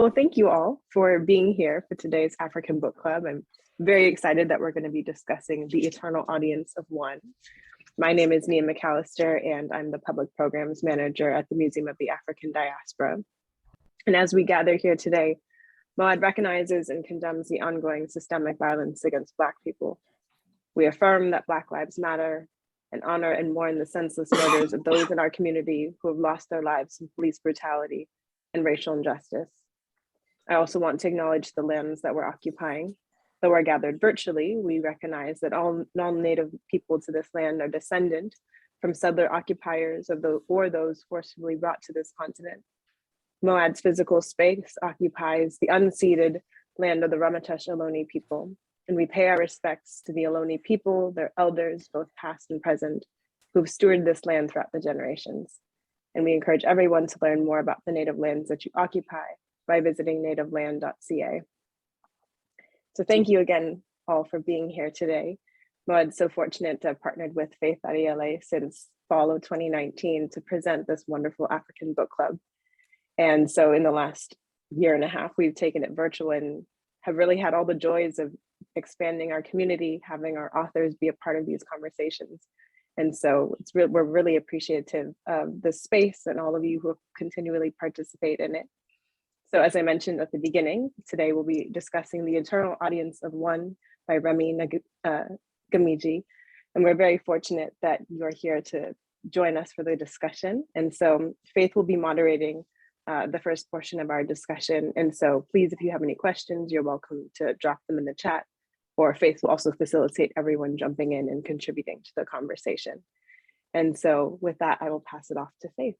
Well, thank you all for being here for today's African Book Club. I'm very excited that we're going to be discussing The Eternal Audience of One. My name is Nia McAllister, and I'm the Public Programs Manager at the Museum of the African Diaspora. And as we gather here today, MoAD recognizes and condemns the ongoing systemic violence against Black people. We affirm that Black lives matter and honor and mourn the senseless murders of those in our community who have lost their lives in police brutality and racial injustice. I also want to acknowledge the lands that we're occupying. Though we're gathered virtually, we recognize that all non-Native people to this land are descendant from settler occupiers or those forcibly brought to this continent. MoAD's physical space occupies the unceded land of the Ramaytush Ohlone people, and we pay our respects to the Ohlone people, their elders, both past and present, who've stewarded this land throughout the generations. And we encourage everyone to learn more about the Native lands that you occupy by visiting nativeland.ca. So thank you again all for being here today. MoAD's so fortunate to have partnered with Faith Adiele since fall of 2019 to present this wonderful African book club. And so in the last year and a half, we've taken it virtual and have really had all the joys of expanding our community, having our authors be a part of these conversations. And so we're really appreciative of the space and all of you who continually participate in it. So as I mentioned at the beginning, today we'll be discussing The Eternal Audience of One by Rémy Ngamije. And we're very fortunate that you're here to join us for the discussion. And so Faith will be moderating the first portion of our discussion. And so please, if you have any questions, you're welcome to drop them in the chat, or Faith will also facilitate everyone jumping in and contributing to the conversation. And so with that, I will pass it off to Faith.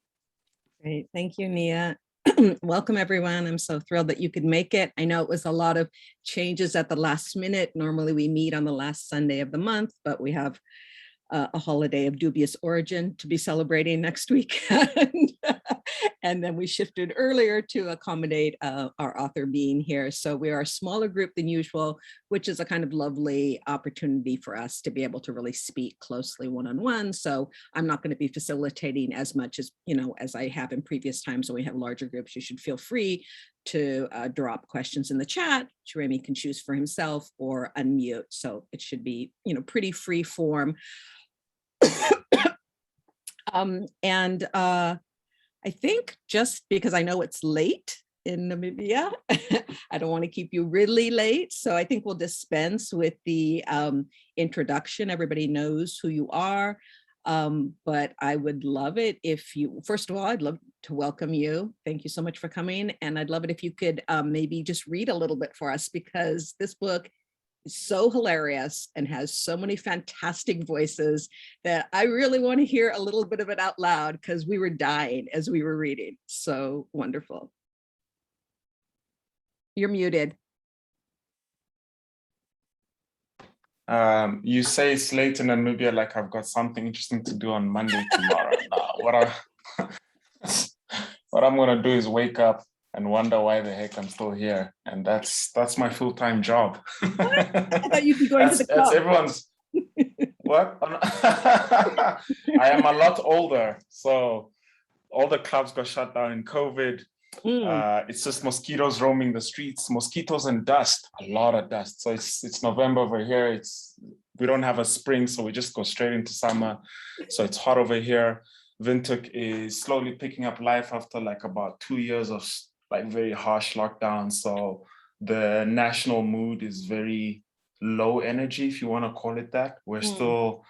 Great, thank you, Nia. Welcome everyone. I'm so thrilled that you could make it. I know it was a lot of changes at the last minute. Normally we meet on the last Sunday of the month, but we have a holiday of dubious origin to be celebrating next week. And then we shifted earlier to accommodate our author being here. So we are a smaller group than usual, which is a kind of lovely opportunity for us to be able to really speak closely one-on-one. So I'm not going to be facilitating as much as, as I have in previous times when we have larger groups. You should feel free to drop questions in the chat, which Rémy can choose for himself, or unmute. So it should be, pretty free form. I think just because I know it's late in Namibia, I don't want to keep you really late. So I think we'll dispense with the introduction. Everybody knows who you are, but I would love it if you, first of all, I'd love to welcome you. Thank you so much for coming. And I'd love it if you could maybe just read a little bit for us, because this book is so hilarious and has so many fantastic voices that I really want to hear a little bit of it out loud, because we were dying as we were reading. So wonderful. You're muted. You say it's late in Namibia like I've got something interesting to do on Monday tomorrow. What I'm gonna do is wake up and wonder why the heck I'm still here. And that's my full-time job. I thought you'd be going to the club. That's everyone's, what? I am a lot older. So all the clubs got shut down in COVID. It's just mosquitoes roaming the streets, mosquitoes and dust, a lot of dust. So it's November over here. We don't have a spring, so we just go straight into summer. So it's hot over here. Windhoek is slowly picking up life after like about 2 years of like very harsh lockdown. So the national mood is very low energy, if you want to call it that. We're still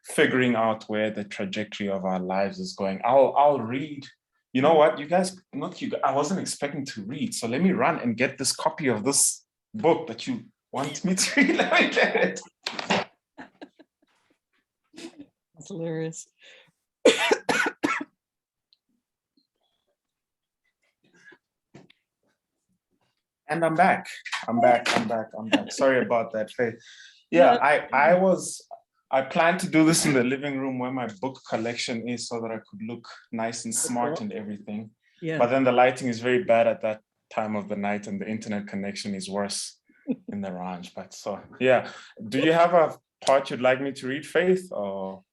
figuring out where the trajectory of our lives is going. I'll read. You know what, you guys, I wasn't expecting to read. So let me run and get this copy of this book that you want me to read. Let me get it. That's hilarious. And I'm back. Sorry about that, Faith. Yeah, I planned to do this in the living room where my book collection is, so that I could look nice and smart and everything. Yeah. But then the lighting is very bad at that time of the night, and the internet connection is worse in the ranch. But so, yeah. Do you have a part you'd like me to read, Faith? Or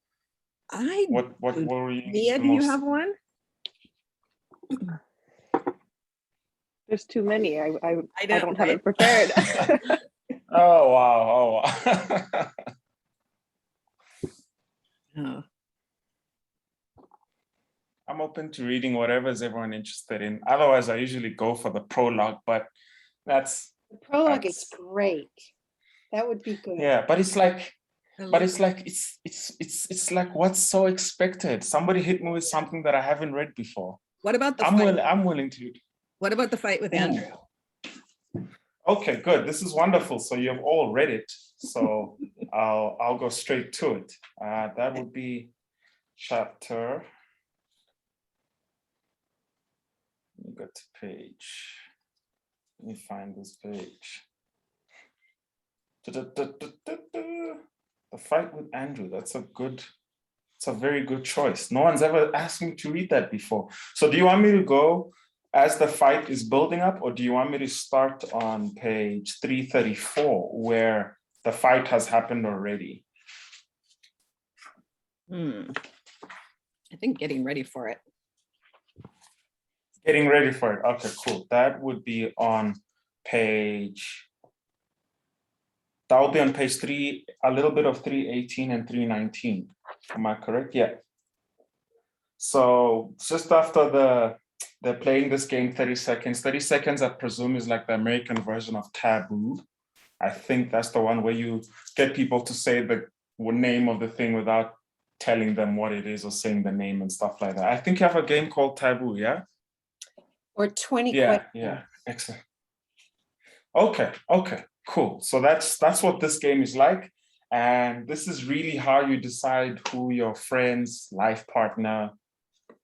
what were you? Nia, do you have one? There's too many. I know, don't have right? it prepared. Oh, wow. Oh, wow. Oh. I'm open to reading whatever's everyone interested in. Otherwise, I usually go for the prologue, but The prologue is that's great. That would be good. yeah, but it's like I But love it's like it's like what's so expected. Somebody hit me with something that I haven't read before. What about the I'm fight? I'm willing to. What about the fight with Andrew? Okay, good. This is wonderful. So you've all read it. So I'll go straight to it. That would be chapter. Let me go to page. Let me find this page. The fight with Andrew. It's a very good choice. No one's ever asked me to read that before. So do you want me to go as the fight is building up, or do you want me to start on page 334 where the fight has happened already? I think getting ready for it. Getting ready for it. Okay, cool. That would be on page, that will be on page 3, a little bit of 318 and 319. Am I correct? Yeah. So just after they're playing this game 30 seconds. 30 seconds, I presume, is like the American version of Taboo. I think that's the one where you get people to say the name of the thing without telling them what it is or saying the name and stuff like that. I think you have a game called Taboo, yeah? Or 20 Yeah, questions. yeah, excellent. Okay, cool. So that's what this game is like. And this is really how you decide who your friend's life partner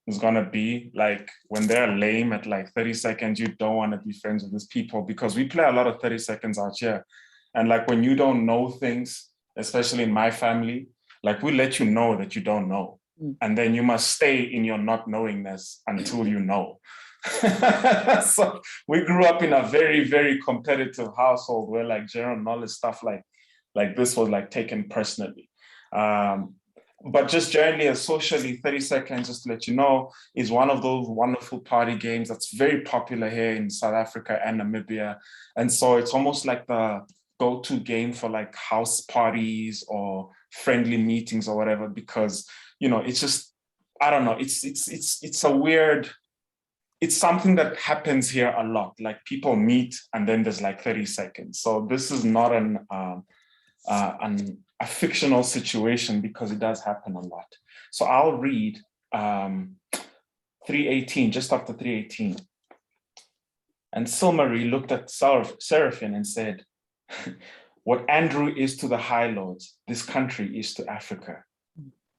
is gonna be. Like when they're lame at like 30 seconds, you don't want to be friends with these people, because we play a lot of 30 seconds out here. And like when you don't know things, especially in my family, like we let you know that you don't know. And then you must stay in your not knowingness until you know. So we grew up in a very, very competitive household where like general knowledge stuff like this was like taken personally. But just generally and socially, 30 seconds, just to let you know, is one of those wonderful party games that's very popular here in South Africa and Namibia. And so it's almost like the go-to game for like house parties or friendly meetings or whatever, because, you know, it's just, I don't know, it's a weird, it's something that happens here a lot. Like people meet and then there's like 30 seconds. So this is not a fictional situation, because it does happen a lot. So I'll read 318, just after 318. And Silmarie looked at Seraphim and said, "What Andrew is to the High Lords, this country is to Africa."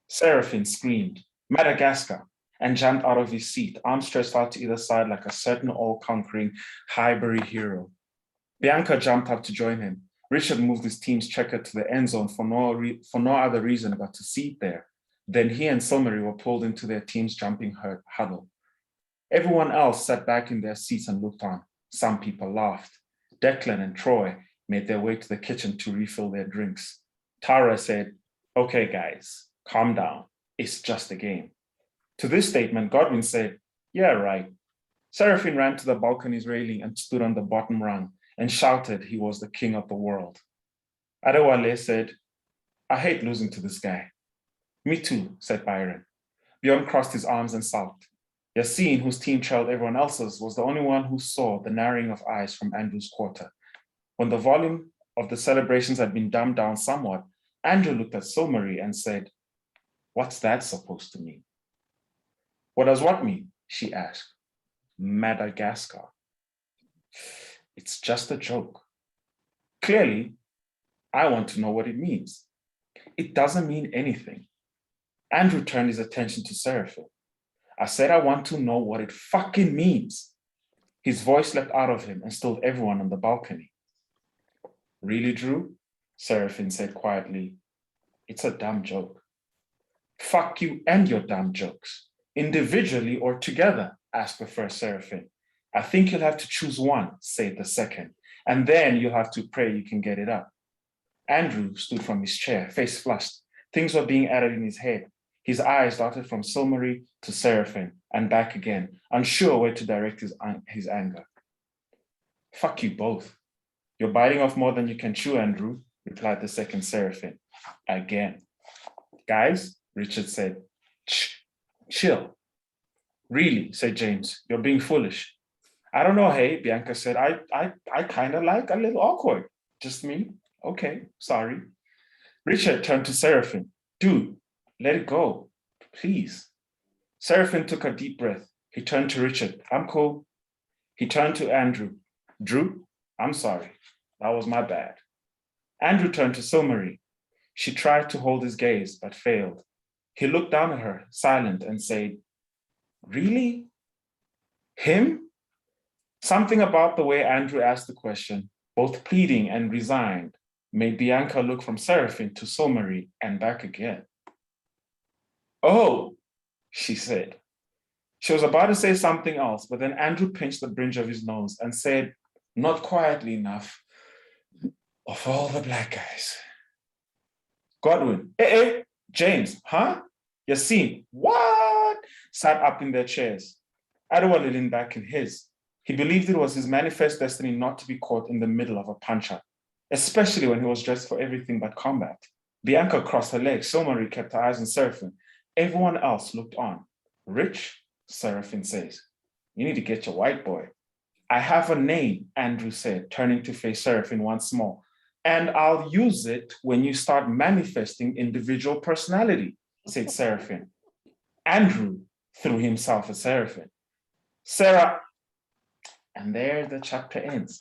Seraphim screamed, "Madagascar," and jumped out of his seat, arms stretched out to either side like a certain all-conquering Highbury hero. Bianca jumped up to join him. Richard moved his team's checker to the end zone for no other reason but to see it there. Then he and Silmarie were pulled into their team's jumping huddle. Everyone else sat back in their seats and looked on. Some people laughed. Declan and Troy made their way to the kitchen to refill their drinks. Tara said, "Okay, guys, calm down. It's just a game." To this statement, Godwin said, "Yeah, right." Seraphim ran to the balcony's railing and stood on the bottom rung and shouted he was the king of the world. Adewale said, "I hate losing to this guy." "Me too," said Byron. Bjorn crossed his arms and sulked. Yassine, whose team trailed everyone else's, was the only one who saw the narrowing of eyes from Andrew's quarter. When the volume of the celebrations had been dumbed down somewhat, Andrew looked at Silmarie and said, "What's that supposed to mean?" "What does what mean?" she asked. "Madagascar." "It's just a joke." "Clearly, I want to know what it means." "It doesn't mean anything." Andrew turned his attention to Seraphim. "I said I want to know what it fucking means." His voice leapt out of him and stilled everyone on the balcony. "Really, Drew?" Seraphim said quietly. "It's a dumb joke." "Fuck you and your dumb jokes. Individually or together?" asked the first Seraphim. "I think you'll have to choose one," said the second, "and then you'll have to pray you can get it up." Andrew stood from his chair, face flushed. Things were being added in his head. His eyes darted from Silmarie to Seraphim and back again, unsure where to direct his anger. Fuck you both. You're biting off more than you can chew, Andrew, replied the second seraphim. Again. Guys, Richard said, chill. Really, said James, you're being foolish. I don't know, hey, Bianca said, I kind of like a little awkward. Just me? Okay, sorry. Richard turned to Seraphim. Dude, let it go, please. Seraphim took a deep breath. He turned to Richard. I'm cool. He turned to Andrew. Drew, I'm sorry. That was my bad. Andrew turned to Silmarie. She tried to hold his gaze, but failed. He looked down at her, silent, and said, really? Him? Something about the way Andrew asked the question, both pleading and resigned, made Bianca look from Seraphim to Silmarie and back again. Oh, she said. She was about to say something else, but then Andrew pinched the bridge of his nose and said, not quietly enough, of all the black guys. Godwin, James, huh? Yassine, what? Sat up in their chairs. Adewale leaned back in his. He believed it was his manifest destiny not to be caught in the middle of a punch-up, especially when he was dressed for everything but combat. Bianca crossed her legs. Silmarie kept her eyes on Seraphim. Everyone else looked on. Rich, Seraphim says, you need to get your white boy. I have a name, Andrew said, turning to face Seraphim once more. And I'll use it when you start manifesting individual personality, said Seraphim. Andrew threw himself at Seraphim. Sarah, and there the chapter ends.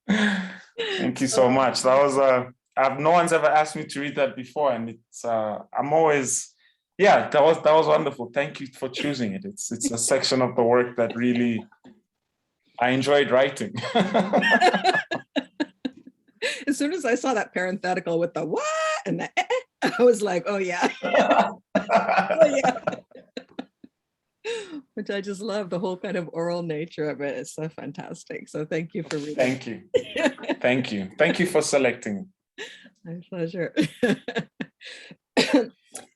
Thank you so much. That was no one's ever asked me to read that before, and it's I'm always, yeah, that was wonderful. Thank you for choosing it. It's a section of the work that really I enjoyed writing. As soon as I saw that parenthetical with the what and the I was like, oh yeah. Oh, yeah. Which I just love, the whole kind of oral nature of it. It's so fantastic. So thank you for reading. Thank you. Thank you. Thank you for selecting. My pleasure.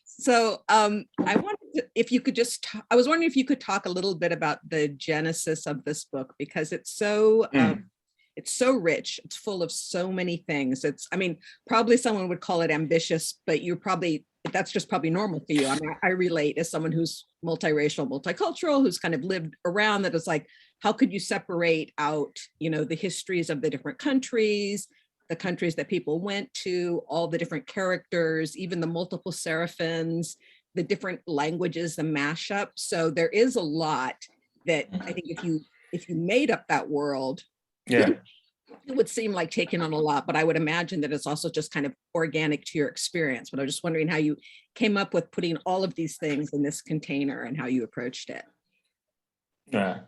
So I wanted to, if you could just, I was wondering if you could talk a little bit about the genesis of this book, because it's so rich. It's full of so many things. I mean, probably someone would call it ambitious, but that's just probably normal for you. I mean, I relate as someone who's multiracial, multicultural, who's kind of lived around that. It's like, how could you separate out, the histories of the different countries, the countries that people went to, all the different characters, even the multiple seraphims, the different languages, the mashup. So there is a lot that I think if you made up that world, yeah, it would seem like taking on a lot, but I would imagine that it's also just kind of organic to your experience. But I was just wondering how you came up with putting all of these things in this container and how you approached it. Yeah.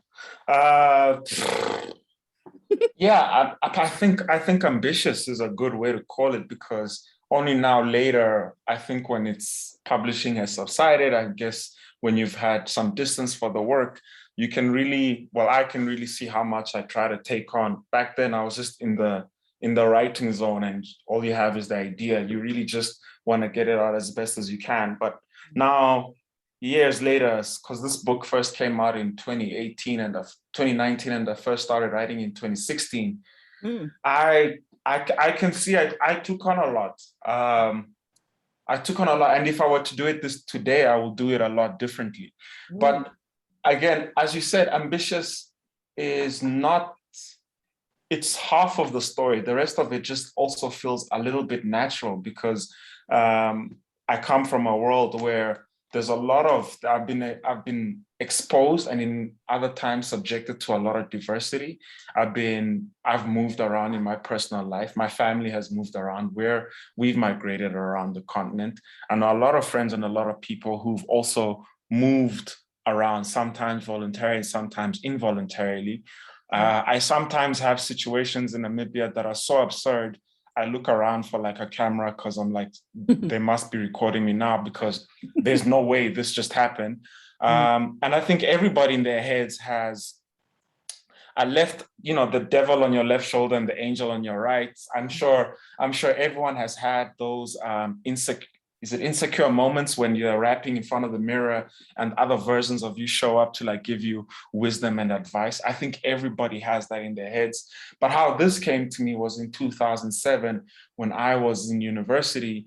Yeah, I think ambitious is a good way to call it, because only now later, I think when it's publishing has subsided, I guess when you've had some distance for the work, you can really, I can really see how much I try to take on. Back then, I was just in the writing zone, and all you have is the idea. You really just want to get it out as best as you can. But now, years later, because this book first came out in 2018 and 2019, and I first started writing in 2016, I can see I took on a lot. I took on a lot, and if I were to do it today, I will do it a lot differently. But again, as you said, ambitious is not, it's half of the story. The rest of it just also feels a little bit natural, because I come from a world where there's a lot of, I've been exposed, and in other times subjected to a lot of diversity. I've moved around in my personal life. My family has moved around, we've migrated around the continent. And a lot of friends and a lot of people who've also moved around, sometimes voluntarily, sometimes involuntarily. I sometimes have situations in Namibia that are so absurd, I look around for like a camera, because I'm like, they must be recording me now, because there's no way this just happened. And I think everybody in their heads has the devil on your left shoulder and the angel on your right. I'm sure everyone has had those is it insecure moments when you're rapping in front of the mirror and other versions of you show up to like give you wisdom and advice? I think everybody has that in their heads. But how this came to me was in 2007 when I was in university.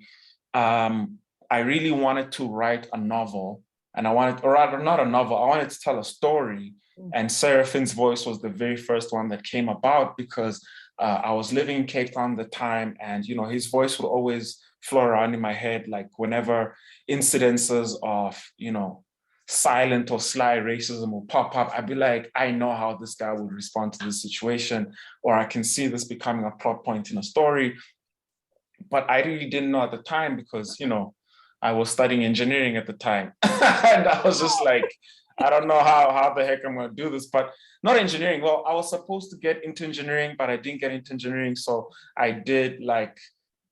I really wanted to write a novel, and I wanted, or rather not a novel, I wanted to tell a story. And Seraphine's voice was the very first one that came about because I was living in Cape Town at the time, and you know, his voice would always flow around in my head, like whenever incidences of, you know, silent or sly racism will pop up, I'd be like, I know how this guy would respond to this situation, or I can see this becoming a plot point in a story. But I really didn't know at the time because, you know, I was studying engineering at the time. And I was just like, I don't know how the heck I'm going to do this, but not engineering. Well, I was supposed to get into engineering, but I didn't get into engineering. So I did like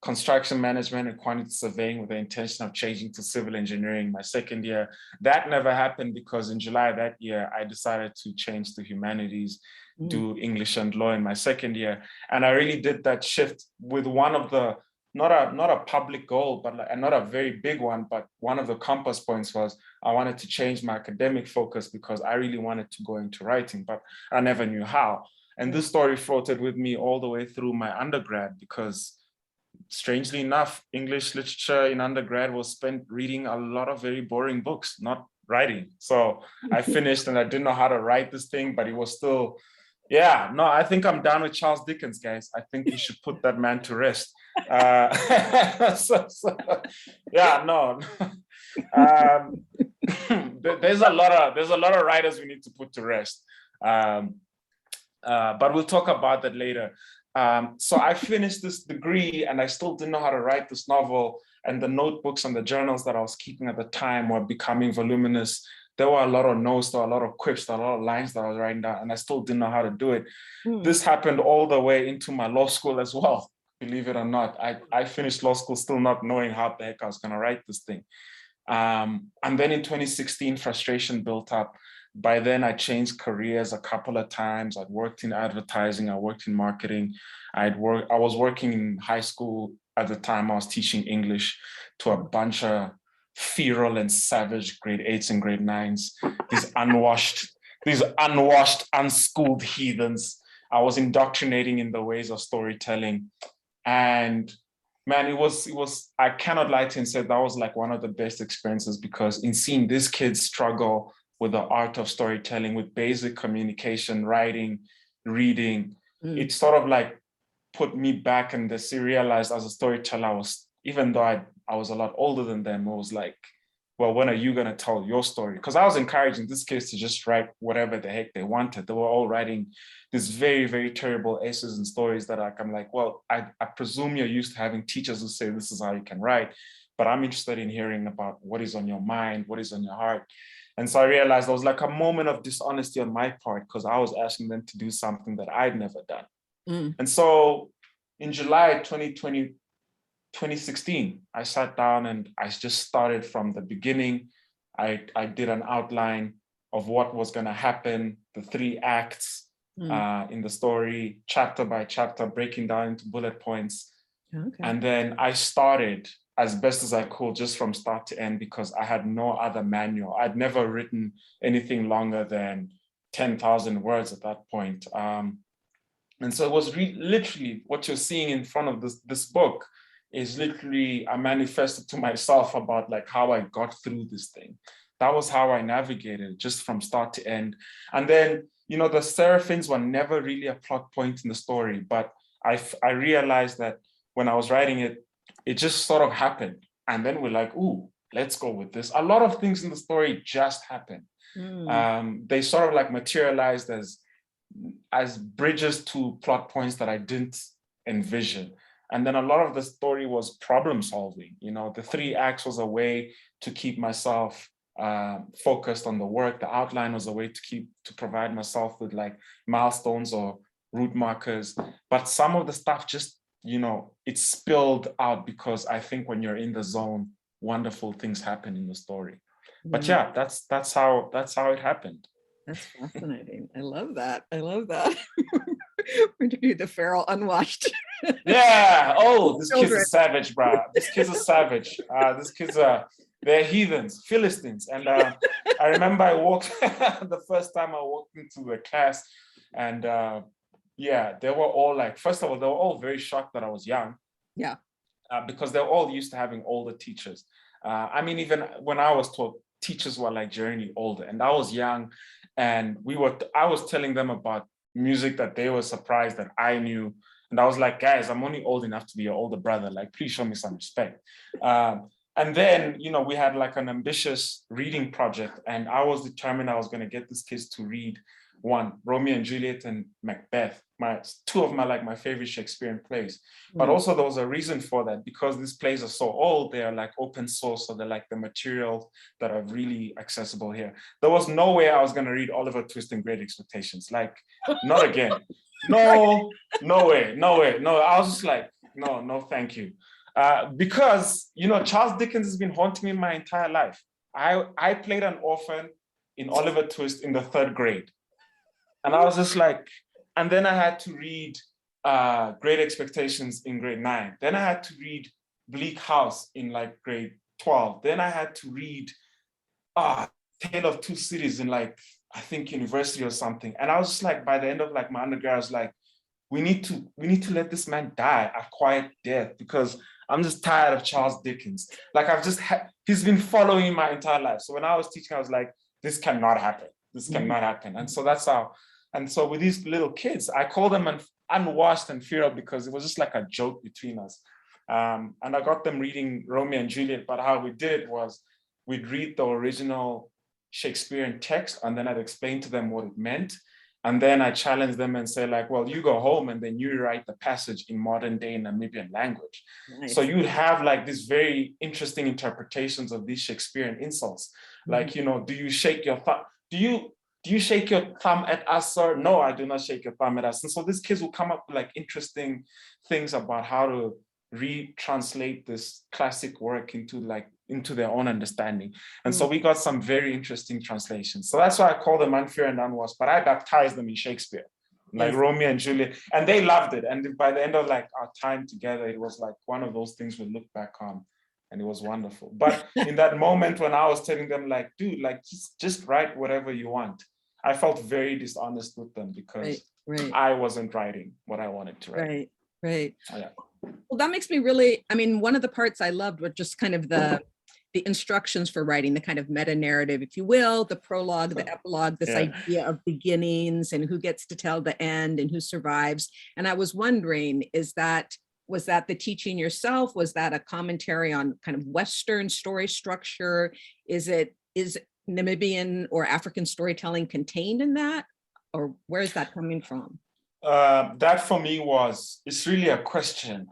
construction management and quantity surveying with the intention of changing to civil engineering my second year. That never happened because in July that year, I decided to change to humanities, do English and law in my second year. And I really did that shift with one of the, not a public goal, but like, not a very big one, but one of the compass points was I wanted to change my academic focus because I really wanted to go into writing, but I never knew how. And this story floated with me all the way through my undergrad because strangely enough, English literature in undergrad was spent reading a lot of very boring books, not writing. So I finished and I didn't know how to write this thing, but it was still, yeah, no, I think I'm down with Charles Dickens, guys. I think we should put that man to rest. Yeah, no. There's a lot of writers we need to put to rest. But we'll talk about that later. So I finished this degree and I still didn't know how to write this novel, and the notebooks and the journals that I was keeping at the time were becoming voluminous. There were a lot of notes, there were a lot of quips, there were a lot of lines that I was writing down, and I still didn't know how to do it. This happened all the way into my law school as well, believe it or not. I finished law school still not knowing how the heck I was gonna write this thing. And then in 2016, frustration built up. By then I changed careers a couple of times. I'd worked in advertising, I worked in marketing. I was working in high school at the time. I was teaching English to a bunch of feral and savage grade 8s and grade 9s, these unwashed, unschooled heathens. I was indoctrinating in the ways of storytelling. And man, it was, I cannot lie to you and say that was like one of the best experiences, because in seeing these kids struggle with the art of storytelling, with basic communication, writing, reading, it sort of like put me back and realized as a storyteller, I was, even though I was a lot older than them, it was like, well, when are you going to tell your story? Because I was encouraging these kids to just write whatever the heck they wanted. They were all writing these very, very terrible essays and stories that I'm like, well, I presume you're used to having teachers who say this is how you can write, but I'm interested in hearing about what is on your mind, what is on your heart. And so I realized there was like a moment of dishonesty on my part because I was asking them to do something that I'd never done. And so in July 2016, I sat down and I just started from the beginning. I did an outline of what was going to happen, the 3 acts in the story, chapter by chapter, breaking down into bullet points. And then I started as best as I could, just from start to end, because I had no other manual. I'd never written anything longer than 10,000 words at that point. And so it was literally what you're seeing in front of this book is literally a manifesto to myself about like how I got through this thing. That was how I navigated just from start to end. And then, you know, the Seraphins were never really a plot point in the story, but I realized that when I was writing it, it just sort of happened. And then we're like, ooh, let's go with this. A lot of things in the story just happened. They sort of like materialized as bridges to plot points that I didn't envision. And then a lot of the story was problem solving. You know, the 3 acts was a way to keep myself focused on the work. The outline was a way to provide myself with like milestones or route markers. But some of the stuff just, you know, it spilled out because I think when you're in the zone, wonderful things happen in the story. But yeah, that's how it happened. That's fascinating. I love that. I love that. We're doing the feral unwashed. Yeah. Oh, this kid's a Children. savage, bro. This kid's a savage. This kid's they're heathens, Philistines. And I remember I walked the first time I walked into the class, and yeah, they were all like, first of all, they were all very shocked that I was young. Yeah. Because they're all used to having older teachers. I mean, even when I was taught, teachers were like generally older, and I was young, and I was telling them about music that they were surprised that I knew. And I was like, guys, I'm only old enough to be your older brother. Like, please show me some respect. And then, you know, we had like an ambitious reading project, and I was determined I was going to get these kids to read Romeo and Juliet and Macbeth, two of my favorite Shakespearean plays. But also there was a reason for that, because these plays are so old, they are like open source, so they're like the material that are really accessible here. There was no way I was going to read Oliver Twist and Great Expectations, like, not again. No way. No, I was just like, no, thank you. Because, you know, Charles Dickens has been haunting me my entire life. I played an orphan in Oliver Twist in the 3rd grade. And I was just like, and then I had to read Great Expectations in grade 9. Then I had to read Bleak House in like grade 12. Then I had to read Tale of Two Cities in like, I think university or something. And I was just like, by the end of like my undergrad, I was like, we need to let this man die a quiet death, because I'm just tired of Charles Dickens. Like he's been following my entire life. So when I was teaching, I was like, this cannot happen. This cannot happen. And so that's how. And so with these little kids, I call them unwashed and feral, because it was just like a joke between us. And I got them reading Romeo and Juliet, but how we did it was we'd read the original Shakespearean text, and then I'd explain to them what it meant. And then I challenged them and say like, well, you go home and then you write the passage in modern day Namibian language. Nice. So you'd have like these very interesting interpretations of these Shakespearean insults. Like, you know, do you shake your thumb? Do you shake your thumb at us, sir? No, I do not shake your thumb at us. And so these kids will come up with like interesting things about how to retranslate this classic work into their own understanding. And so we got some very interesting translations. So that's why I call them unfair and unwashed, but I baptized them in Shakespeare, like Romeo and Juliet, and they loved it. And by the end of like our time together, it was like one of those things we look back on, and it was wonderful. But in that moment when I was telling them like, dude, like just write whatever you want, I felt very dishonest with them, because I wasn't writing what I wanted to write. Right. Yeah. Well, that makes me really, I mean, one of the parts I loved was just kind of the instructions for writing, the kind of meta narrative, if you will, the prologue, the epilogue, this idea of beginnings and who gets to tell the end and who survives. And I was wondering, was that the teaching yourself? Was that a commentary on kind of Western story structure? Is Namibian or African storytelling contained in that? Or where is that coming from? That for me it's really a question.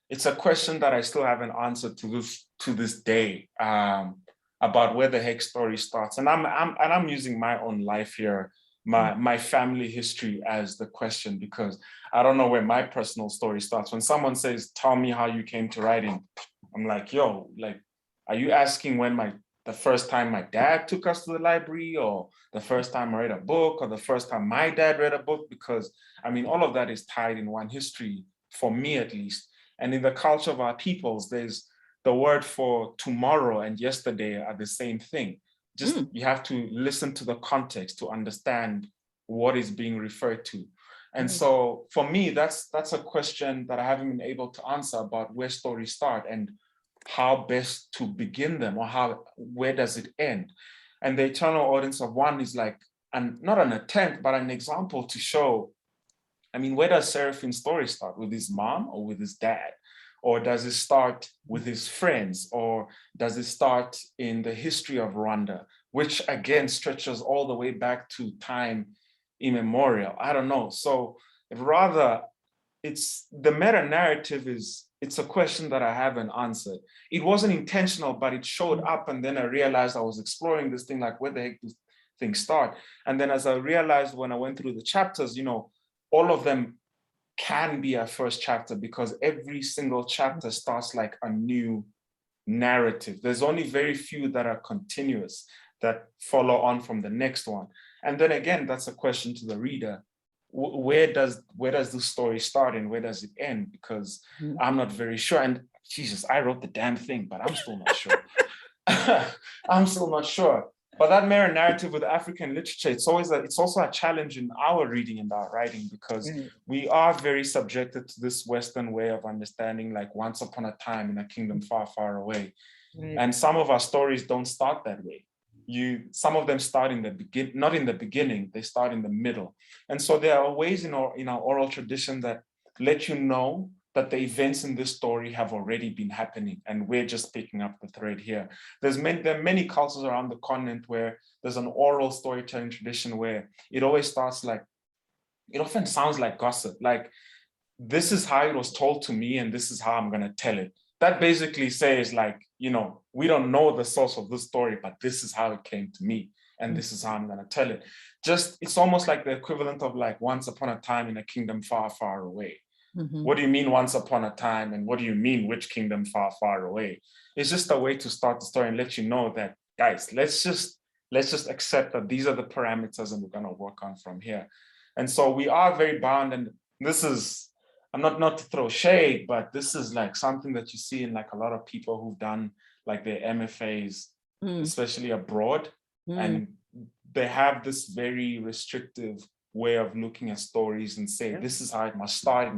It's a question that I still haven't answered to this day, about where the heck story starts. And I'm using my own life here, my family history as the question, because I don't know where my personal story starts. When someone says, tell me how you came to writing, I'm like, yo, like, are you asking when the first time my dad took us to the library, or the first time I read a book, or the first time my dad read a book? Because I mean, all of that is tied in one history, for me at least. And in the culture of our peoples, there's the word for tomorrow and yesterday are the same thing. Just you have to listen to the context to understand what is being referred to. And so for me, that's a question that I haven't been able to answer, about where stories start and how best to begin them, or where does it end. And the eternal audience of one is like, not an attempt, but an example to show, I mean, where does Seraphine's story start? With his mom or with his dad? Or does it start with his friends? Or does it start in the history of Rwanda, which again stretches all the way back to time immemorial? I don't know. So rather, it's the meta narrative it's a question that I haven't answered. It wasn't intentional, but it showed up. And then I realized I was exploring this thing, like where the heck do things start? And then as I realized when I went through the chapters, you know, all of them can be a first chapter, because every single chapter starts like a new narrative. There's only very few that are continuous, that follow on from the next one. And then again, that's a question to the reader. where does the story start and where does it end? Because I'm not very sure. And Jesus, I wrote the damn thing, but I'm still not sure. I'm still not sure. But that mirror narrative with African literature, it's also a challenge in our reading and our writing, because we are very subjected to this Western way of understanding, like once upon a time in a kingdom far, far away. And some of our stories don't start that way. Some of them start in the beginning, not in the beginning, they start in the middle. And so there are ways in our oral tradition that let you know that the events in this story have already been happening, and we're just picking up the thread here. There are many cultures around the continent where there's an oral storytelling tradition where it always starts like, it often sounds like gossip, like this is how it was told to me and this is how I'm gonna tell it. That basically says like, we don't know the source of this story, but this is how it came to me and this is how I'm gonna tell it. It's almost like the equivalent of like once upon a time in a kingdom far, far away. What do you mean once upon a time? And what do you mean which kingdom far, far away? It's just a way to start the story and let you know that, guys, let's just accept that these are the parameters and we're gonna work on from here. And so we are very bound, and this is, I'm not to throw shade, but this is like something that you see in like a lot of people who've done like their MFAs, especially abroad, and they have this very restrictive way of looking at stories and say, this is how it must start, it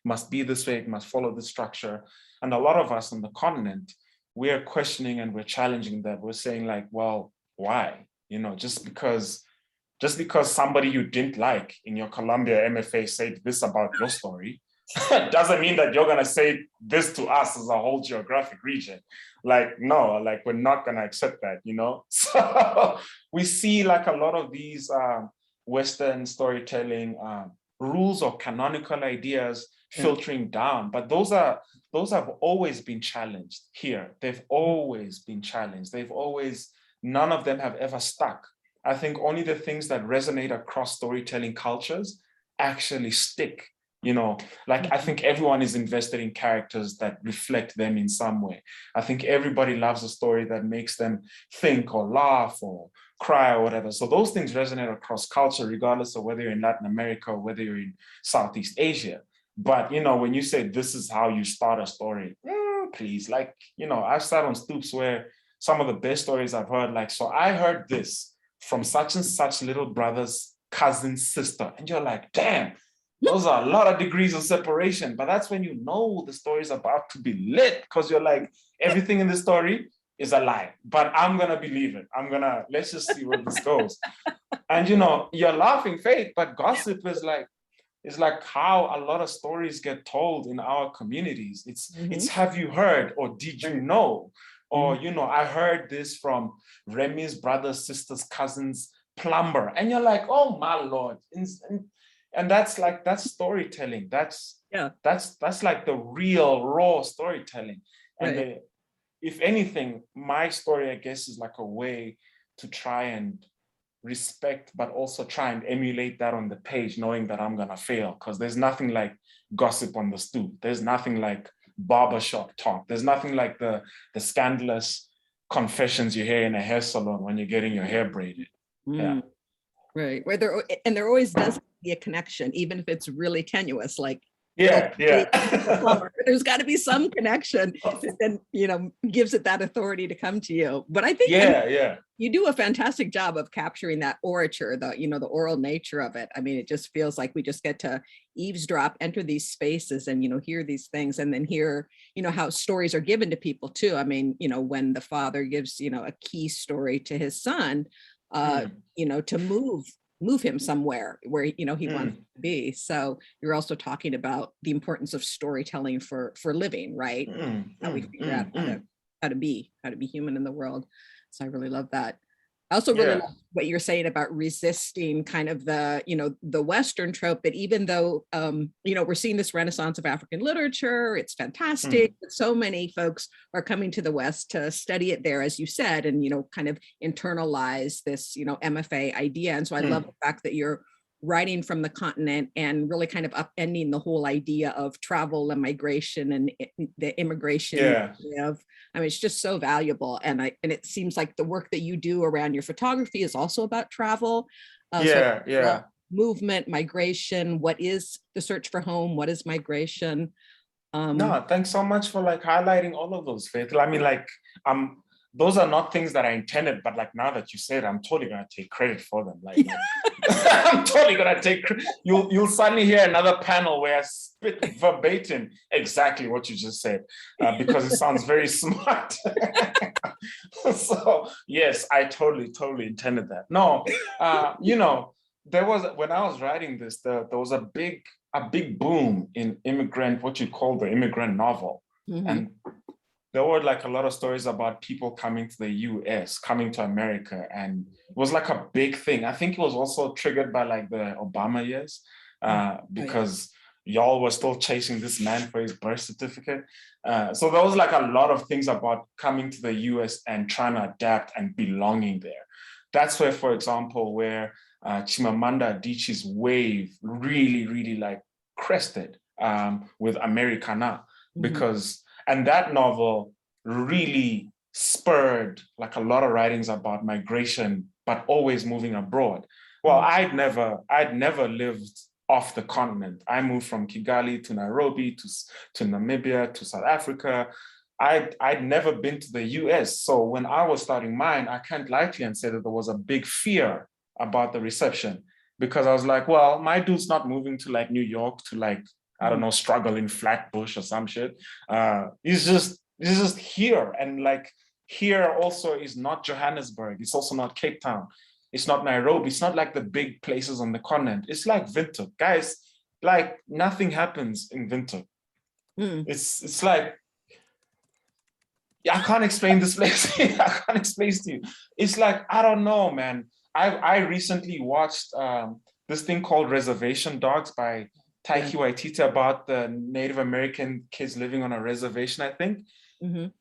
must be this way, it must follow this structure. And a lot of us on the continent, we are questioning and we're challenging that. We're saying like, well, why? Just because somebody you didn't like in your Columbia MFA said this about your story, doesn't mean that you're gonna say this to us as a whole geographic region. Like, no, like we're not gonna accept that, So we see like a lot of these Western storytelling rules or canonical ideas filtering down, but those have always been challenged here. They've always been challenged. None of them have ever stuck. I think only the things that resonate across storytelling cultures actually stick. I think everyone is invested in characters that reflect them in some way. I think everybody loves a story that makes them think or laugh or cry or whatever. So those things resonate across culture, regardless of whether you're in Latin America or whether you're in Southeast Asia. But, when you say this is how you start a story, please, like, I've sat on stoops where some of the best stories I've heard, like, so I heard this from such and such little brother's cousin's sister. And you're like, damn, those are a lot of degrees of separation. But that's when the story is about to be lit, because you're like, everything in this story is a lie, but I'm gonna believe it. Let's just see where this goes. And you're laughing, Faith, but gossip is like how a lot of stories get told in our communities. It's have you heard, or did you know? Or, I heard this from Remy's brother's sister's cousin's plumber. And you're like, oh my Lord. And that's storytelling. That's like the real raw storytelling. And if anything, my story, I guess, is like a way to try and respect, but also try and emulate that on the page, knowing that I'm gonna fail, because there's nothing like gossip on the stoop. There's nothing like barbershop talk. There's nothing like the scandalous confessions you hear in a hair salon when you're getting your hair braided. Right. Where there always does be a connection, even if it's really tenuous, like the there's got to be some connection that then gives it that authority to come to you. But I think you do a fantastic job of capturing that orature, the oral nature of it. I mean, it just feels like we just get to eavesdrop, enter these spaces and hear these things, and then hear how stories are given to people too. I mean, when the father gives a key story to his son, to move him somewhere where he wants to be. So you're also talking about the importance of storytelling for living, right? How we figure out how to be human in the world. So I really love that. I also really love what you're saying about resisting kind of the Western trope, that even though we're seeing this renaissance of African literature, it's fantastic, but so many folks are coming to the West to study it there, as you said, and kind of internalize this MFA idea. And so I love the fact that you're writing from the continent and really kind of upending the whole idea of travel and migration and the immigration it's just so valuable. And it seems like the work that you do around your photography is also about travel. movement, migration? What is the search for home? What is migration? No, thanks so much for like highlighting all of those, Faith. I mean, like, those are not things that I intended, but like now that you said, I'm totally gonna take credit for them. Like, I'm totally gonna take. You'll suddenly hear another panel where I spit verbatim exactly what you just said, because it sounds very smart. So yes, I totally intended that. No, you know, there was, when I was writing this, there was a big boom in immigrant, what you call the immigrant novel, and there were like a lot of stories about people coming to the US, coming to America, and it was like a big thing. I think it was also triggered by like the Obama years, because y'all were still chasing this man for his birth certificate. So there was like a lot of things about coming to the US and trying to adapt and belonging there. That's where, for example, where Chimamanda Adichie's wave really like crested with Americana, because and that novel really spurred like a lot of writings about migration, but always moving abroad. Well, I'd never lived off the continent. I moved from Kigali to Nairobi to Namibia to South Africa. I'd never been to the US. So when I was starting mine, I can't lie to you and say that there was a big fear about the reception, because I was like, well, my dude's not moving to like New York to like, I don't know, struggle in Flatbush or some shit. He's just here. And like here also is not Johannesburg. It's also not Cape Town. It's not Nairobi. It's not like the big places on the continent. It's like Windhoek. Guys, like nothing happens in Windhoek. It's like, I can't explain this place. I can't explain it to you. It's like, I don't know, man. I recently watched this thing called Reservation Dogs by Taiki Waititi, about the Native American kids living on a reservation, I think.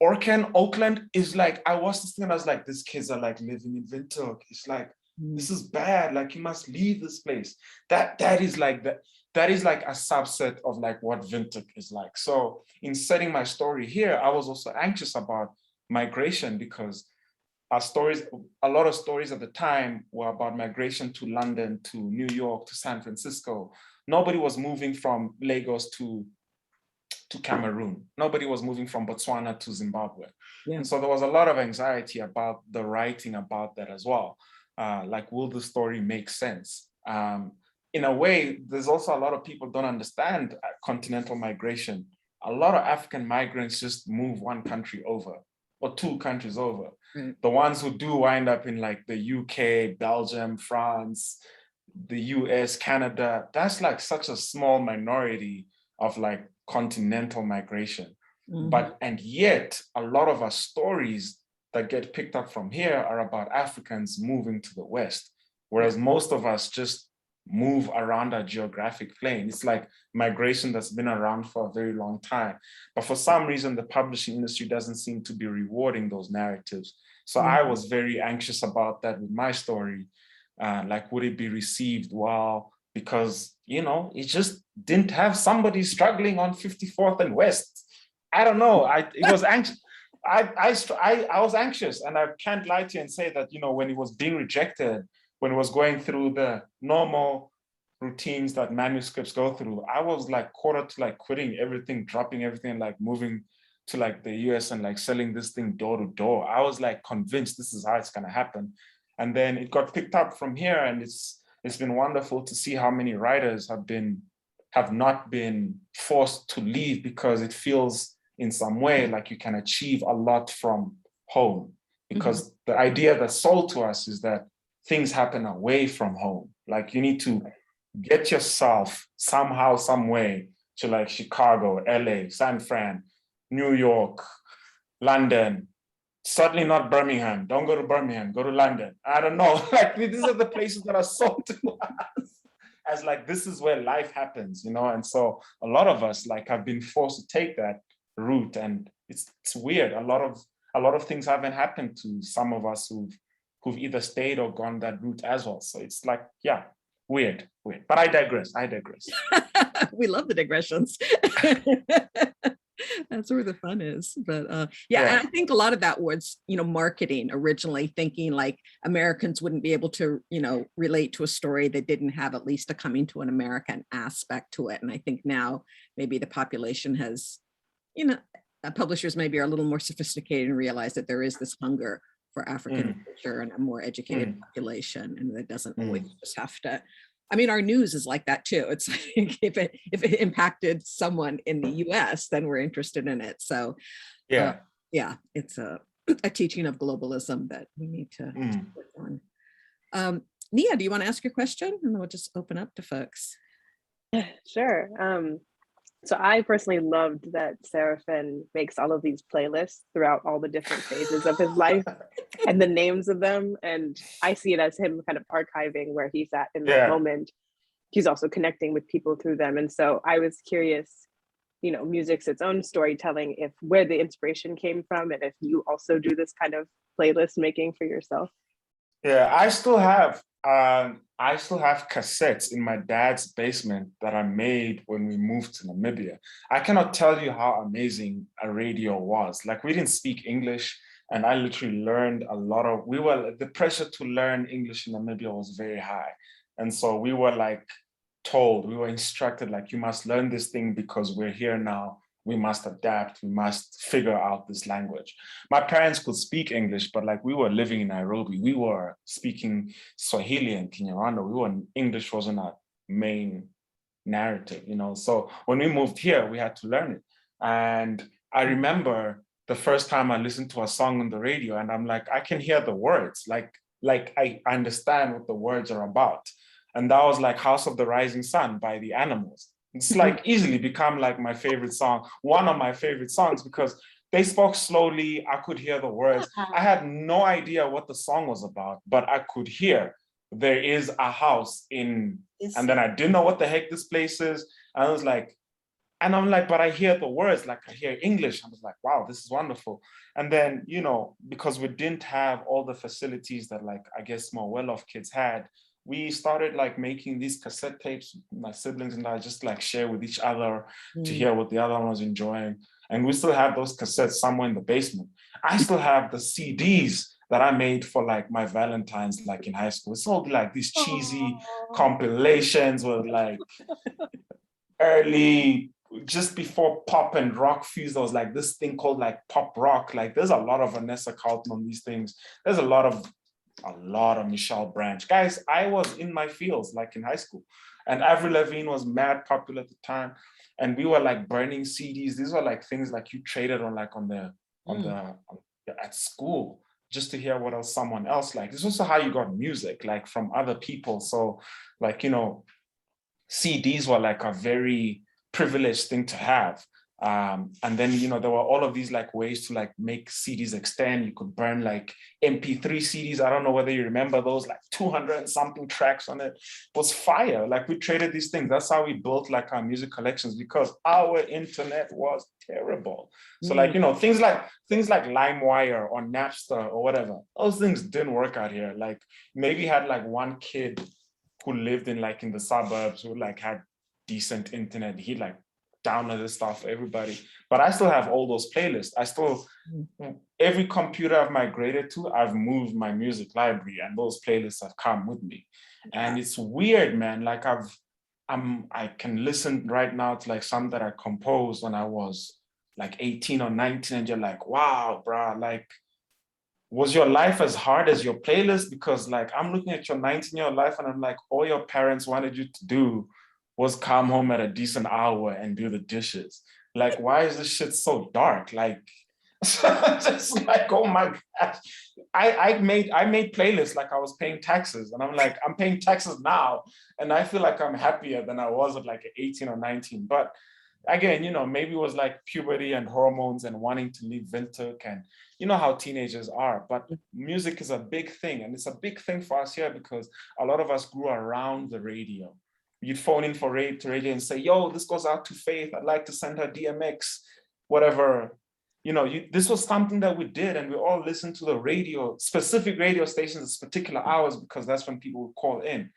Oakland is like, I watched this thing and I was like, these kids are like living in Windhoek. It's like, this is bad. Like, you must leave this place. That is like a subset of like what Windhoek is like. So in setting my story here, I was also anxious about migration, because a lot of stories at the time were about migration to London, to New York, to San Francisco. Nobody was moving from Lagos to Cameroon. Nobody was moving from Botswana to Zimbabwe. And so there was a lot of anxiety about the writing about that as well. Like, will the story make sense? In a way, there's also a lot of people don't understand continental migration. A lot of African migrants just move one country over or two countries over. The ones who do wind up in like the UK, Belgium, France, the US, Canada, that's like such a small minority of like continental migration. And yet a lot of our stories that get picked up from here are about Africans moving to the West, whereas most of us just move around our geographic plane. It's like migration that's been around for a very long time. But for some reason, the publishing industry doesn't seem to be rewarding those narratives. So I was very anxious about that with my story. Like, would it be received well? Because, you know, it just didn't have somebody struggling on 54th and West. I don't know. It was anxious. I was anxious, and I can't lie to you and say that, you know, when it was being rejected, when it was going through the normal routines that manuscripts go through, I was like quarter to like quitting everything, dropping everything, like moving to like the US and like selling this thing door to door. I was like convinced this is how it's gonna happen. And then it got picked up from here, and it's been wonderful to see how many writers have not been forced to leave, because it feels in some way like you can achieve a lot from home. Because the idea that's sold to us is that things happen away from home. Like, you need to get yourself somehow, some way to like Chicago, LA, San Fran, New York, London, certainly not Birmingham. Don't go to Birmingham, go to London. I don't know. Like, these are the places that are sold to us as like, this is where life happens, you know? And so a lot of us like have been forced to take that route, and it's weird. A lot of things haven't happened to some of us who've either stayed or gone that route as well. So it's like, yeah, weird. But I digress. We love the digressions. That's where the fun is. But yeah, and I think a lot of that was, marketing originally, thinking like Americans wouldn't be able to, relate to a story that didn't have at least a coming to an American aspect to it. And I think now maybe the population has, publishers maybe are a little more sophisticated and realize that there is this hunger for African culture and a more educated population, and that doesn't always just have to. I mean, our news is like that too. It's like if it impacted someone in the U.S., then we're interested in it. So, it's a teaching of globalism that we need to work on. Nia, do you want to ask your question, and then we'll just open up to folks? Sure. So I personally loved that Seraphin makes all of these playlists throughout all the different phases of his life and the names of them. And I see it as him kind of archiving where he's at in that moment. He's also connecting with people through them. And so I was curious, music's its own storytelling, if where the inspiration came from, and if you also do this kind of playlist making for yourself. Yeah, I still have cassettes in my dad's basement that I made when we moved to Namibia. I cannot tell you how amazing a radio was. Like, we didn't speak English, and I literally learned a lot of, the pressure to learn English in Namibia was very high. And so we were like we were instructed, like, you must learn this thing because we're here now. We must adapt, we must figure out this language. My parents could speak English, but like, we were living in Nairobi, we were speaking Swahili and Kinyarwanda. English wasn't our main narrative, So when we moved here, we had to learn it. And I remember the first time I listened to a song on the radio, and I'm like, I can hear the words, like I understand what the words are about. And that was like House of the Rising Sun by the Animals. It's like easily become like my favorite song, one of my favorite songs, because they spoke slowly. I could hear the words. I had no idea what the song was about, but I could hear there is a house in, and then I didn't know what the heck this place is. And I was like, but I hear the words, like I hear English. I was like, wow, this is wonderful. And then, because we didn't have all the facilities that, like, I guess more well-off kids had, we started like making these cassette tapes, my siblings and I, just like share with each other to hear what the other one was enjoying. And we still have those cassettes somewhere in the basement. I still have the CDs that I made for like my Valentine's, like in high school. It's all like these cheesy compilations with like early, just before pop and rock fused, there was like this thing called like pop rock. Like, there's a lot of Vanessa Carlton on these things. There's a lot of Michelle Branch. Guys, I was in my fields, like in high school. And Avril Lavigne was mad popular at the time. And we were like burning CDs. These were like things like you traded on, like at school, just to hear what else someone else liked. This is also how you got music, like from other people. So like, CDs were like a very privileged thing to have. And then, there were all of these like ways to like make CDs extend. You could burn like MP3 CDs. I don't know whether you remember those, like 200 and something tracks on it. It was fire. Like, we traded these things. That's how we built like our music collections, because our internet was terrible. So like, things like LimeWire or Napster or whatever, those things didn't work out here. Like, maybe had like one kid who lived in like in the suburbs who like had decent internet. He like download this stuff for everybody, but I still have all those playlists. Every computer I've migrated to, I've moved my music library, and those playlists have come with me. And it's weird, man. Like, I can listen right now to like some that I composed when I was like 18 or 19, and you're like, wow, bro, like, was your life as hard as your playlist? Because like, I'm looking at your 19-year-old life, and I'm like, all your parents wanted you to do was come home at a decent hour and do the dishes. Like, why is this shit so dark? Like, just like, oh my gosh. I made playlists like I was paying taxes, and I'm like, I'm paying taxes now, and I feel like I'm happier than I was at like 18 or 19. But again, maybe it was like puberty and hormones and wanting to leave Windhoek, and how teenagers are. But music is a big thing, and it's a big thing for us here because a lot of us grew around the radio. You'd phone in for radio and say, yo, this goes out to Faith. I'd like to send her DMX, whatever. This was something that we did, and we all listened to the radio, specific radio stations at particular hours, because that's when people would call in.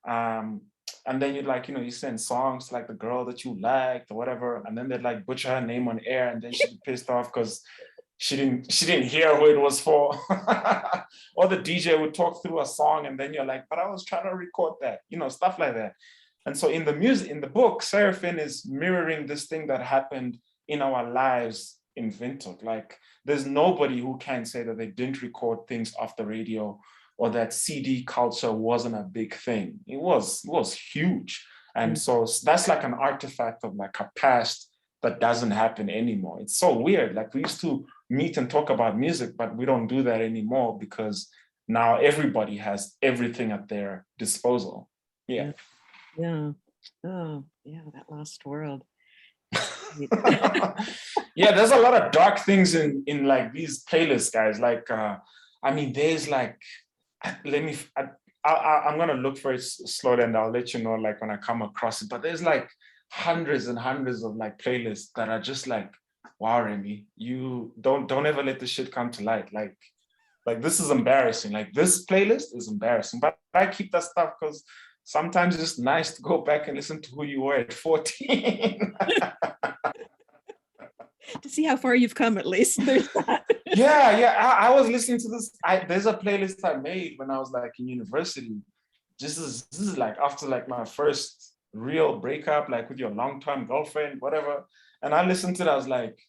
And And then you like, you send songs to like the girl that you liked or whatever, and then they'd like butcher her name on air, and then she'd be pissed off because she didn't hear who it was for. Or the DJ would talk through a song, and then you're like, but I was trying to record that, stuff like that. And so in the book, Seraphine is mirroring this thing that happened in our lives in Windhoek. Like, there's nobody who can say that they didn't record things off the radio, or that CD culture wasn't a big thing. It was huge. And so that's like an artifact of like a past that doesn't happen anymore. It's so weird. Like, we used to meet and talk about music, but we don't do that anymore because now everybody has everything at their disposal. Yeah. Yeah. Oh, yeah, that lost world. Yeah, there's a lot of dark things in like these playlists, guys. Like, there's like, I'm gonna look for it slowly, and I'll let you know like when I come across it. But there's like hundreds and hundreds of like playlists that are just like, wow, Rémy, you don't ever let this shit come to light. Like this is embarrassing. Like, this playlist is embarrassing. But I keep that stuff because sometimes it's just nice to go back and listen to who you were at 14. To see how far you've come, at least. There's that. Yeah. I was listening to this. There's a playlist I made when I was like in university. This is like after like my first real breakup, like with your long-term girlfriend, whatever. And I listened to it. I was like,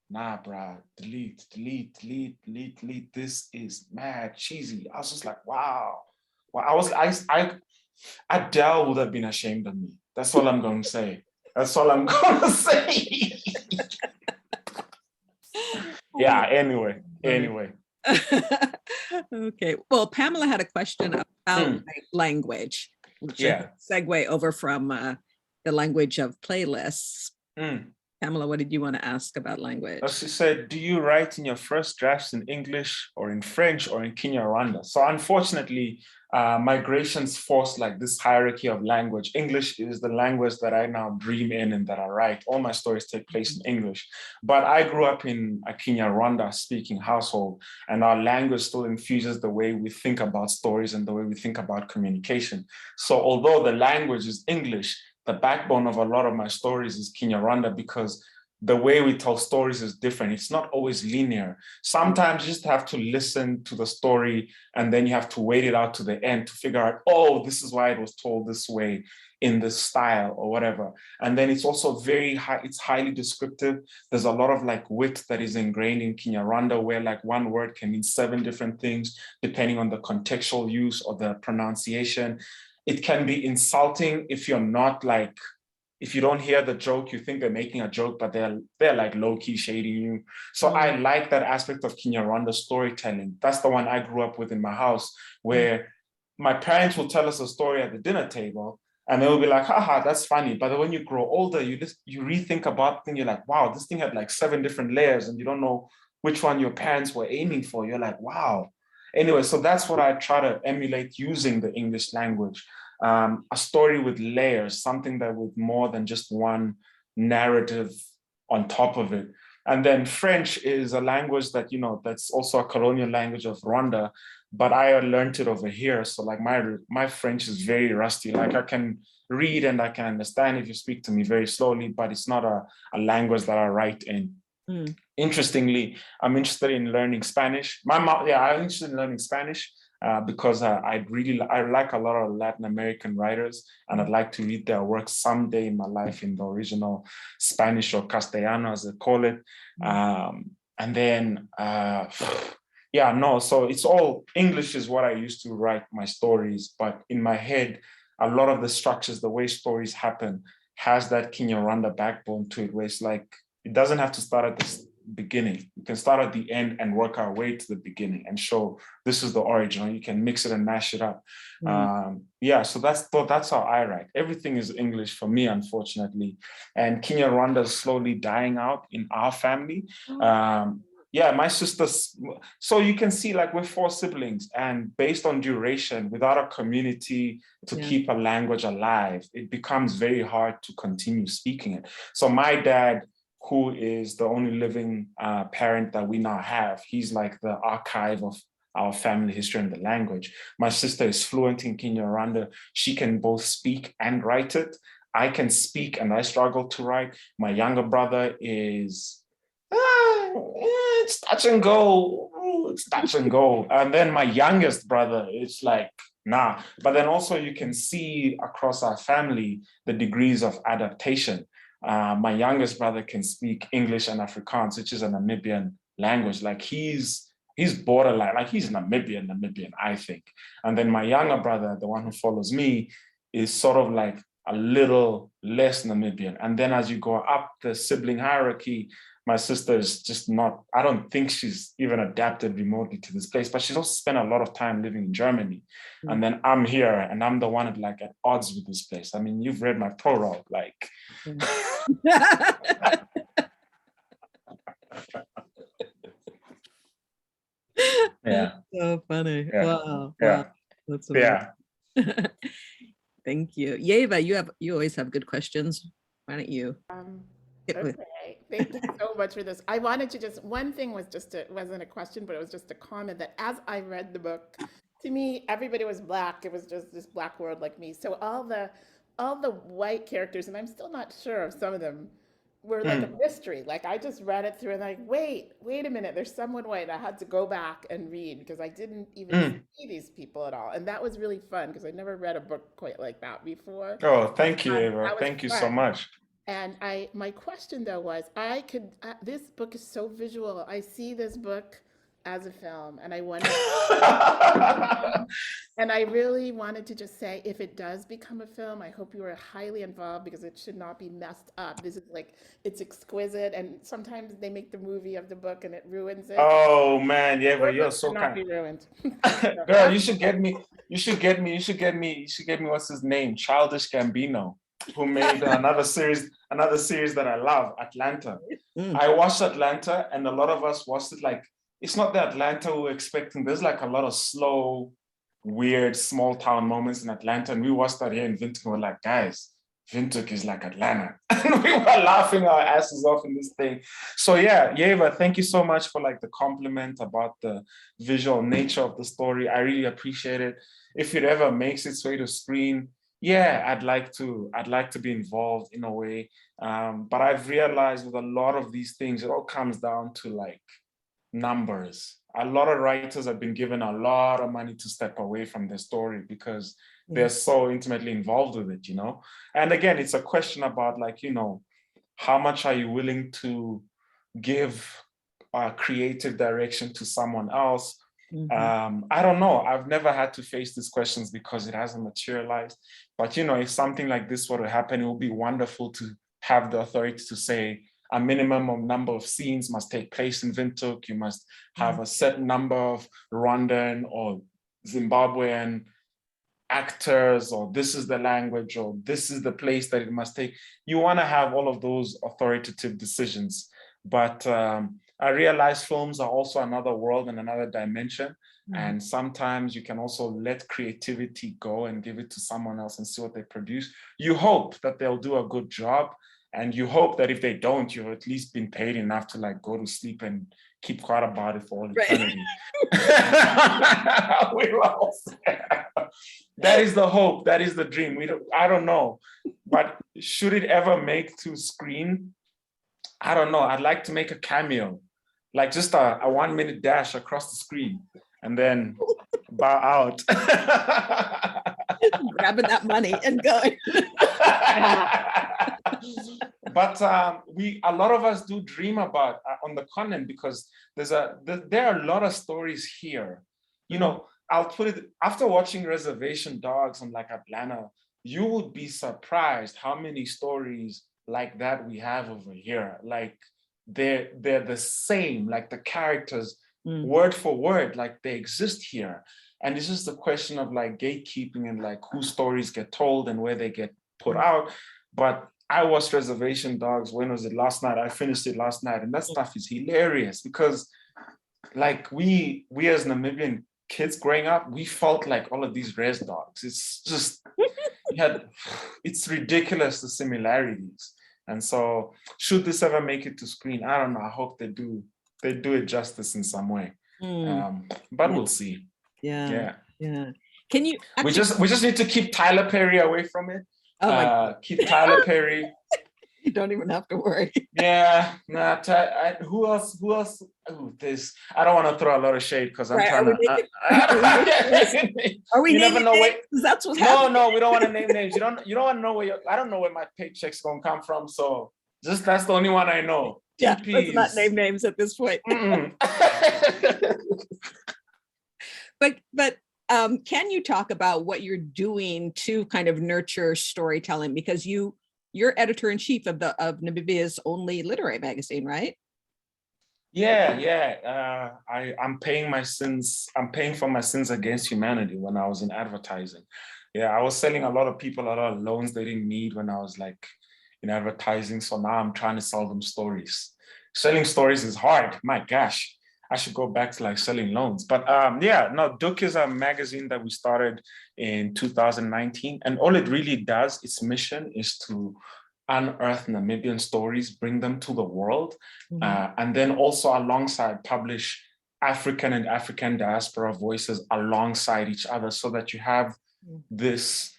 nah, bruh, delete. This is mad cheesy. I was just like, wow. Well, Adele would have been ashamed of me. That's all I'm going to say. Yeah, anyway. Okay. Well, Pamela had a question about language, which segue over from the language of playlists. Pamela, what did you want to ask about language? She said, do you write in your first drafts in English or in French or in Kinyarwanda? So unfortunately, migrations force like this hierarchy of language. English is the language that I now dream in and that I write. All my stories take place in English. But I grew up in a Kinyarwanda speaking household, and our language still infuses the way we think about stories and the way we think about communication. So although the language is English, the backbone of a lot of my stories is Kinyarwanda, because the way we tell stories is different. It's not always linear. Sometimes you just have to listen to the story, and then you have to wait it out to the end to figure out, oh, this is why it was told this way in this style or whatever. And then it's also it's highly descriptive. There's a lot of like wit that is ingrained in Kinyarwanda, where like one word can mean 7 different things depending on the contextual use or the pronunciation. It can be insulting if you're not like, if you don't hear the joke, you think they're making a joke, but they're like low-key shading you. So I like that aspect of Kinyarwanda storytelling. That's the one I grew up with in my house, where my parents will tell us a story at the dinner table, and they will be like, haha, that's funny. But then when you grow older, you rethink about things, you're like, wow, this thing had like 7 different layers, and you don't know which one your parents were aiming for. You're like, wow. Anyway, so that's what I try to emulate using the English language. A story with layers, something that with more than just one narrative on top of it. And then French is a language that, that's also a colonial language of Rwanda, but I learned it over here. So like my French is very rusty. Like I can read and I can understand if you speak to me very slowly, but it's not a language that I write in. Interestingly, I'm interested in learning Spanish. I'm interested in learning Spanish because I like a lot of Latin American writers, and I'd like to read their work someday in my life in the original Spanish or Castellano, as they call it. And then, so it's all English is what I used to write my stories, but in my head, a lot of the structures, the way stories happen, has that Kinyarwanda backbone to it, where it's like, it doesn't have to start at the beginning. We can start at the end and work our way to the beginning and show this is the origin. You can mix it and mash it up. So that's how I write. Everything is English for me, unfortunately. And Kinyarwanda is slowly dying out in our family. My sisters, so you can see like we're 4 siblings, and based on duration, without a community to keep a language alive, it becomes very hard to continue speaking it. So my dad, who is the only living parent that we now have, he's like the archive of our family history and the language. My sister is fluent in Kinyarwanda. She can both speak and write it. I can speak and I struggle to write. My younger brother is, it's touch and go. It's touch and go. And then my youngest brother, it's like, nah. But then also you can see across our family the degrees of adaptation. My youngest brother can speak English and Afrikaans, which is a Namibian language. Like he's borderline, like he's Namibian, I think. And then my younger brother, the one who follows me, is sort of like a little less Namibian. And then as you go up the sibling hierarchy, my sister is just not, I don't think she's even adapted remotely to this place, but she's also spent a lot of time living in Germany. Mm-hmm. And then I'm here and I'm the one like at odds with this place. I mean, you've read my prologue, like. Yeah. So funny. Yeah. Wow. Yeah. Wow. That's amazing. Yeah. Thank you. Yeva, you always have good questions. Why don't you? Okay. Thank you so much for this. I wanted to just, one thing was just, it wasn't a question, but it was just a comment that as I read the book, to me, everybody was Black. It was just this Black world like me. So all the white characters, and I'm still not sure of some of them, were like a mystery. Like I just read it through and like, wait a minute, there's someone white. I had to go back and read because I didn't even see these people at all. And that was really fun because I never read a book quite like that before. Oh, thank you, Eva. Thank you so much. And my question though was, this book is so visual. I see this book as a film and I wonder, and I really wanted to just say, if it does become a film, I hope you are highly involved because it should not be messed up. This is like, it's exquisite. And sometimes they make the movie of the book and it ruins it. Oh man, yeah, but you're so kind. Be ruined. Girl, you should get me, what's his name? Childish Gambino, who made another series that I love, Atlanta. I watched Atlanta and a lot of us watched it like, it's not the Atlanta we were expecting. There's like a lot of slow, weird, small town moments in Atlanta. And we watched that here in Windhoek and we're like, guys, Windhoek is like Atlanta. And we were laughing our asses off in this thing. So yeah, Yeva, thank you so much for like the compliment about the visual nature of the story. I really appreciate it. If it ever makes its way to screen, yeah, I'd like to be involved in a way. But I've realized with a lot of these things, it all comes down to like numbers. A lot of writers have been given a lot of money to step away from their story because they're so intimately involved with it, you know? And again, it's a question about like, you know, how much are you willing to give creative direction to someone else? I don't know. I've never had to face these questions because it hasn't materialized. But, you know, if something like this were to happen, it would be wonderful to have the authority to say, a minimum of number of scenes must take place in Windhoek. You must have a certain number of Rwandan or Zimbabwean actors, or this is the language, or this is the place that it must take. You want to have all of those authoritative decisions. But I realize films are also another world and another dimension. And sometimes you can also let creativity go and give it to someone else and see what they produce. You hope that they'll do a good job. And you hope that if they don't, you've at least been paid enough to like go to sleep and keep quiet about it for all eternity. That is the hope. That is the dream. I don't know. But should it ever make to screen? I don't know. I'd like to make a cameo, like just a 1 minute dash across the screen and then bow out. Grabbing that money and going. But a lot of us do dream about on the continent because there are a lot of stories here. You know, I'll put it, after watching Reservation Dogs on like Atlanta, you would be surprised how many stories like that we have over here. Like they're the same, like the characters, word for word, like they exist here. And it's just a question of like gatekeeping and like whose stories get told and where they get put out. But I watched Reservation Dogs, when was it? Last night. I finished it last night. And that stuff is hilarious because like we as Namibian kids growing up, we felt like all of these res dogs. It's just, it's ridiculous, the similarities. And so should this ever make it to screen, I don't know. I hope they do it justice in some way. But we'll see. Yeah. Can you actually, we just need to keep Tyler Perry away from it. Keep Tyler Perry. You don't even have to worry. Yeah, who else? Oh, this, I don't want to throw a lot of shade because I'm trying to. Are we? You never know where. That's what's happening. No, we don't want to name names. You don't want to know where. I don't know where my paycheck's gonna come from. So that's the only one I know. Yeah, let's not name names at this point. But can you talk about what you're doing to kind of nurture storytelling? Because you're editor-in-chief of Namibia's only literary magazine, right? Yeah. I'm paying my sins. I'm paying for my sins against humanity when I was in advertising. Yeah, I was selling a lot of people a lot of loans they didn't need when I was like in advertising. So now I'm trying to sell them stories. Selling stories is hard. My gosh, I should go back to like selling loans. But Duk is a magazine that we started in 2019. And all it really does, its mission is to unearth Namibian stories, bring them to the world, and then also alongside publish African and African diaspora voices alongside each other so that you have this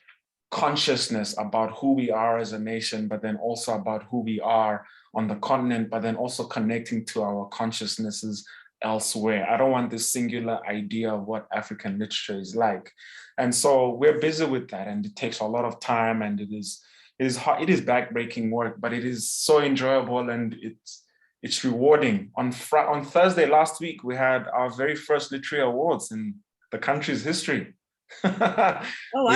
consciousness about who we are as a nation, but then also about who we are on the continent, but then also connecting to our consciousnesses elsewhere. I don't want this singular idea of what African literature is like. And so we're busy with that, and it takes a lot of time, and it is hard, it is backbreaking work, but it is so enjoyable and it's rewarding. On Thursday last week, we had our very first literary awards in the country's history. Oh, wow.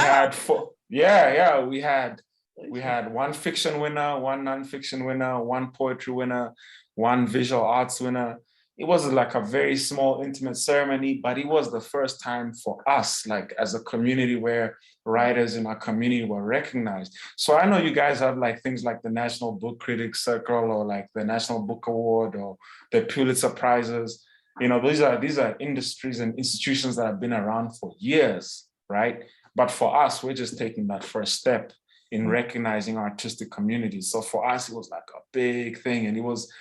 We had we had one fiction winner, one nonfiction winner, one poetry winner, one visual arts winner. It was like a very small, intimate ceremony, but it was the first time for us, like as a community, where writers in our community were recognized. So I know you guys have like things like the National Book Critics Circle or like the National Book Award or the Pulitzer Prizes. You know, these are industries and institutions that have been around for years, right? But for us, we're just taking that first step in recognizing our artistic community. So for us, it was like a big thing, and it was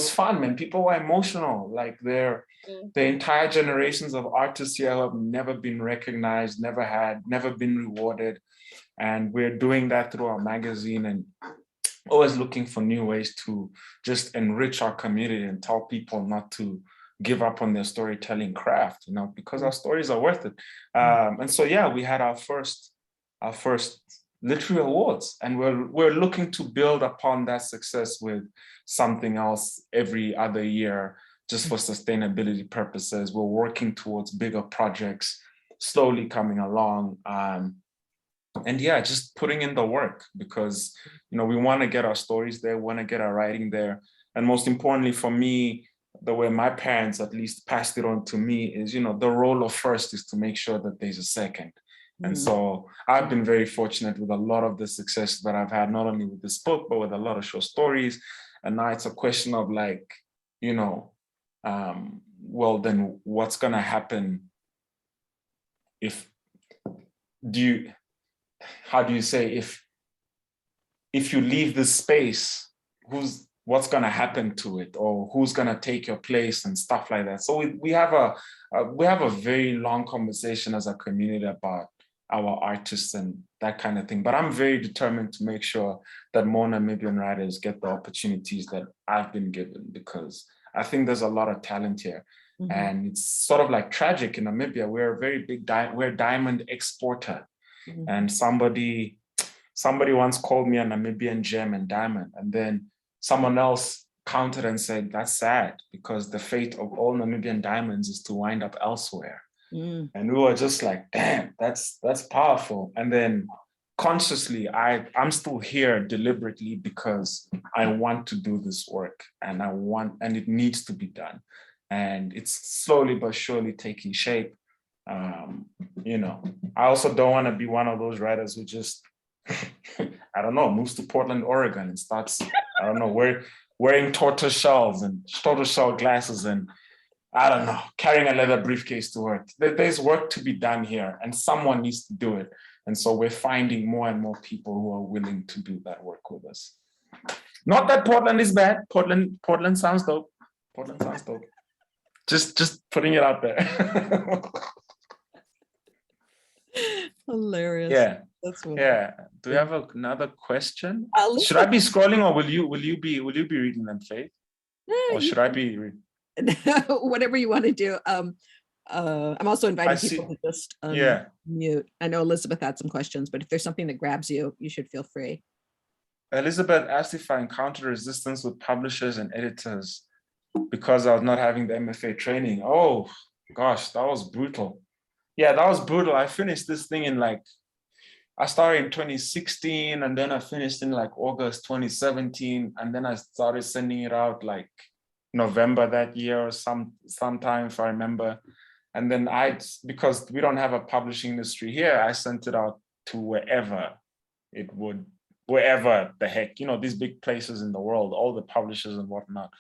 fun, man. People were emotional. Like the entire generations of artists here have never been recognized, never been rewarded. And we're doing that through our magazine and always looking for new ways to just enrich our community and tell people not to give up on their storytelling craft, you know, because our stories are worth it. And so, yeah, we had our first literary awards, and we're looking to build upon that success with something else every other year, just for sustainability purposes. We're working towards bigger projects, slowly coming along. And yeah, just putting in the work, because, you know, we want to get our stories there, want to get our writing there. And most importantly for me, the way my parents at least passed it on to me is, you know, the role of first is to make sure that there's a second. And so I've been very fortunate with a lot of the success that I've had, not only with this book, but with a lot of short stories. And now it's a question of like, you know, well, then what's going to happen if you leave this space, what's going to happen to it, or who's going to take your place and stuff like that. So we have a very long conversation as a community about our artists and that kind of thing. But I'm very determined to make sure that more Namibian writers get the opportunities that I've been given, because I think there's a lot of talent here. And it's sort of like tragic in Namibia. We're a very big, we're a diamond exporter. And somebody once called me a Namibian gem and diamond. And then someone else countered and said, that's sad, because the fate of all Namibian diamonds is to wind up elsewhere. And we were just like, damn, that's powerful. And then consciously, I'm still here deliberately because I want to do this work, and it needs to be done. And it's slowly but surely taking shape. You know, I also don't want to be one of those writers who just, I don't know, moves to Portland, Oregon and starts, I don't know, wearing tortoise shell glasses and, I don't know, carrying a leather briefcase to work. There's work to be done here, and someone needs to do it. And so we're finding more and more people who are willing to do that work with us. Not that Portland is bad. Portland sounds dope. Portland sounds dope. Just putting it out there. Hilarious. Yeah. That's wonderful. Yeah. Do we have another question? Elizabeth. Should I be scrolling, or will you be reading them, Faith? Or should I be whatever you want to do. I'm also inviting people to just mute. I know Elizabeth had some questions, but if there's something that grabs you, you should feel free. Elizabeth asked if I encountered resistance with publishers and editors because I was not having the MFA training. Oh gosh, that was brutal. Yeah, that was brutal. I finished this thing in I started in 2016, and then I finished in August 2017, and then I started sending it out November that year or sometime, if I remember. And then because we don't have a publishing industry here, I sent it out to wherever the heck, these big places in the world, all the publishers and whatnot.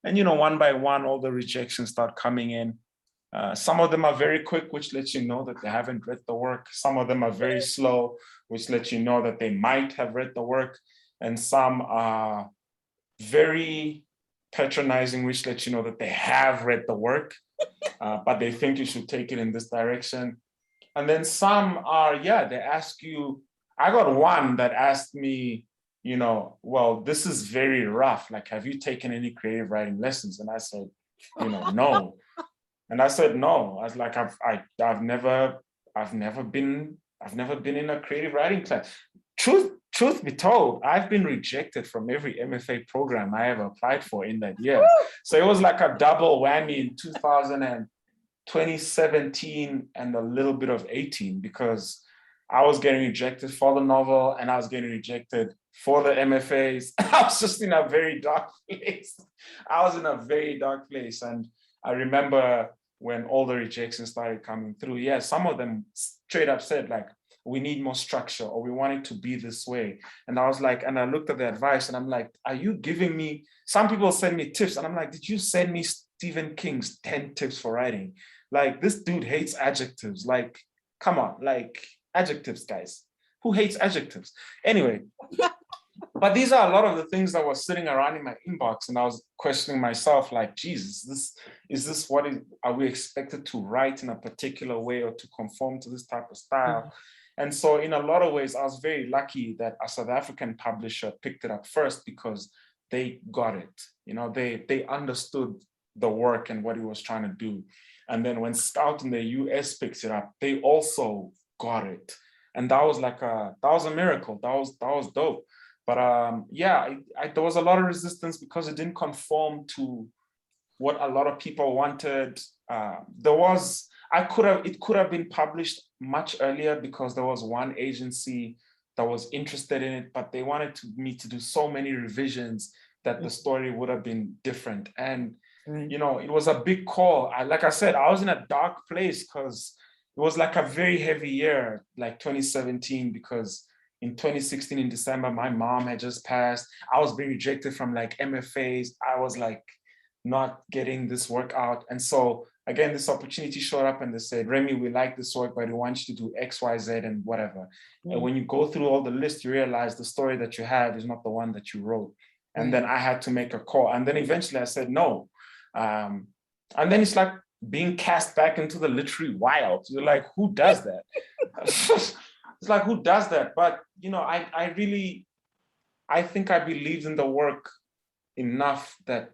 And, one by one, all the rejections start coming in. Some of them are very quick, which lets you know that they haven't read the work. Some of them are very slow, which lets you know that they might have read the work. And some are very patronizing, which lets you know that they have read the work, but they think you should take it in this direction. And then some are, they ask you, I got one that asked me, well, this is very rough. Have you taken any creative writing lessons? And I said, no. And I said, no. I was like, I've never been in a creative writing class. Truth be told, I've been rejected from every MFA program I ever applied for in that year. So it was like a double whammy in 2017 and a little bit of 18, because I was getting rejected for the novel and I was getting rejected for the MFAs. I was just in a very dark place. And I remember when all the rejections started coming through, some of them straight up said we need more structure, or we want it to be this way. And I was like, and I looked at the advice and I'm like, are you giving me, some people send me tips and I'm like, did you send me Stephen King's 10 tips for writing? This dude hates adjectives. Come on, adjectives, guys. Who hates adjectives? Anyway, but these are a lot of the things that were sitting around in my inbox, and I was questioning myself, Jesus, is this what are we expected to write in a particular way or to conform to this type of style? Mm-hmm. And so in a lot of ways, I was very lucky that a South African publisher picked it up first, because they got it. They understood the work and what he was trying to do. And then when Scout in the US picked it up, they also got it. And that was that was a miracle. That was dope. But there was a lot of resistance because it didn't conform to what a lot of people wanted. It could have been published much earlier, because there was one agency that was interested in it, but they wanted me to do so many revisions that the story would have been different. And, it was a big call. Like I said, I was in a dark place because it was a very heavy year, 2017, because in 2016 in December, my mom had just passed. I was being rejected from MFAs. I was not getting this work out. And so again, this opportunity showed up and they said, Remy, we like this work, but we want you to do X, Y, Z and whatever. And when you go through all the list, you realize the story that you have is not the one that you wrote. And then I had to make a call. And then eventually I said, no. And then it's being cast back into the literary wild. You're like, who does that? It's who does that? But, I think I believed in the work enough that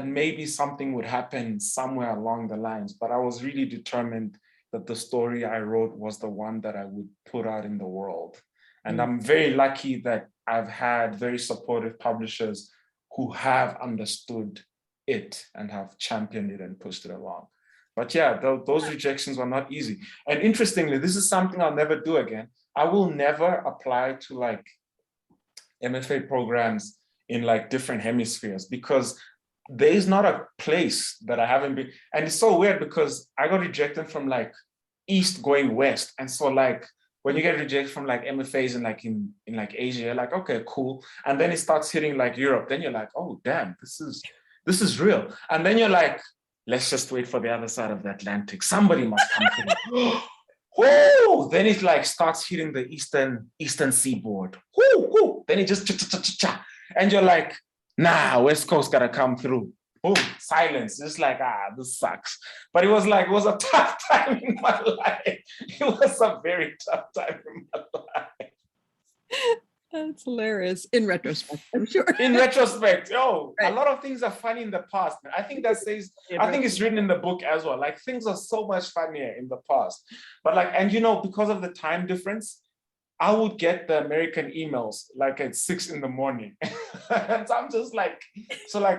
maybe something would happen somewhere along the lines. But I was really determined that the story I wrote was the one that I would put out in the world. And I'm very lucky that I've had very supportive publishers who have understood it and have championed it and pushed it along. But those rejections were not easy. And interestingly, this is something I'll never do again. I will never apply to MFA programs in different hemispheres, because there is not a place that I haven't been. And it's so weird because I got rejected from East going West. And so when you get rejected from MFAs in Asia, you're like, okay, cool. And then it starts hitting Europe. Then you're like, oh, damn, this is real. And then you're like, let's just wait for the other side of the Atlantic. Somebody must come through. Whoo! Then it starts hitting the eastern seaboard. Whoo! Then it just cha-cha-cha-cha. And you're like, nah, West Coast gotta come through. boom, silence. Just like, this sucks. But it was a tough time in my life. It was a very tough time in my life. That's hilarious. In retrospect, I'm sure. In retrospect, right. A lot of things are funny in the past. I think it's written in the book as well. Like things are so much funnier in the past. But because of the time difference, I would get the American emails like at 6 in the morning. And so I'm just like,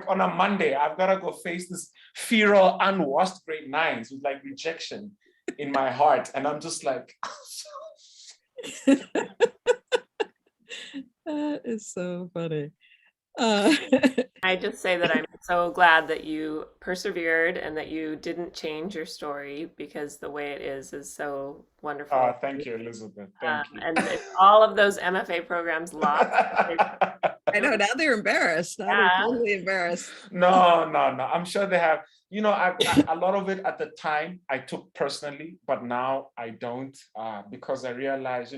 on a Monday, I've got to go face this feral, unwashed grade 9s with like rejection in my heart. And I'm just like, that is so funny. I just say that I'm so glad that you persevered and that you didn't change your story, because the way it is so wonderful. Oh, thank you, Elizabeth. Thank you. And if all of those MFA programs lost. I know, now they're embarrassed. Now they're totally embarrassed. No. I'm sure they have. A lot of it at the time I took personally, but now I don't, because I realize,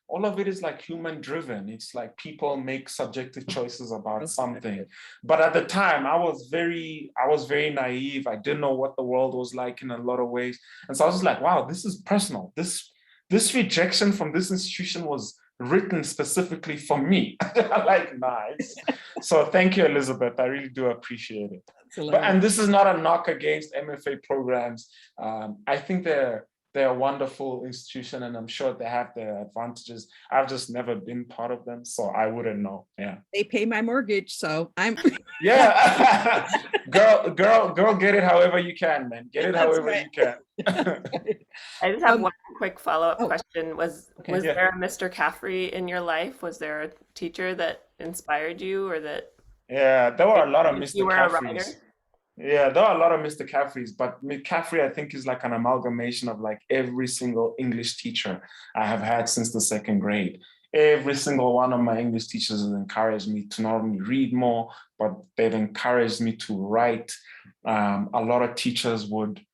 all of it is like human driven. It's like people make subjective choices about something. But at the time, I was very naive. I didn't know what the world was like in a lot of ways. And so I was just like, wow, this is personal. This rejection from this institution was written specifically for me. Like, nice. So thank you, Elizabeth. I really do appreciate it. And this is not a knock against MFA programs. I think they're a wonderful institution, and I'm sure they have their advantages. I've just never been part of them, so I wouldn't know. Yeah. They pay my mortgage, so I'm. Yeah. girl, get it however you can, man. Get it however you can. I just have one quick follow-up question. Was there a Mr. Caffrey in your life? Was there a teacher that inspired you, or that? Yeah, there were a lot of Mr. You were Caffreys. a writer? Yeah, there are a lot of Mr. Caffreys, but Caffrey, I think, is like an amalgamation of like every single English teacher I have had since the 2nd grade. Every single one of my English teachers has encouraged me to not only read more, but they've encouraged me to write. A lot of teachers would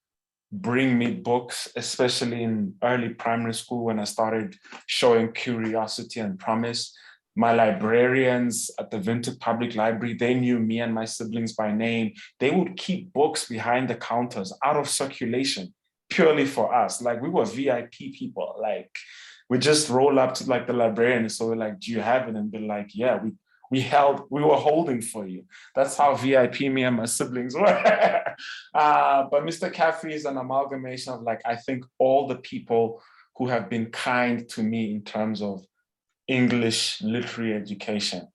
bring me books, especially in early primary school when I started showing curiosity and promise. My librarians at the Vinton Public Library, they knew me and my siblings by name. They would keep books behind the counters out of circulation purely for us. Like, we were VIP people. Like, we just roll up to like the librarian. So we're like, do you have it? And be like, yeah, we were holding for you. That's how VIP me and my siblings were. But Mr. Caffrey is an amalgamation of like, I think all the people who have been kind to me in terms of English literary education,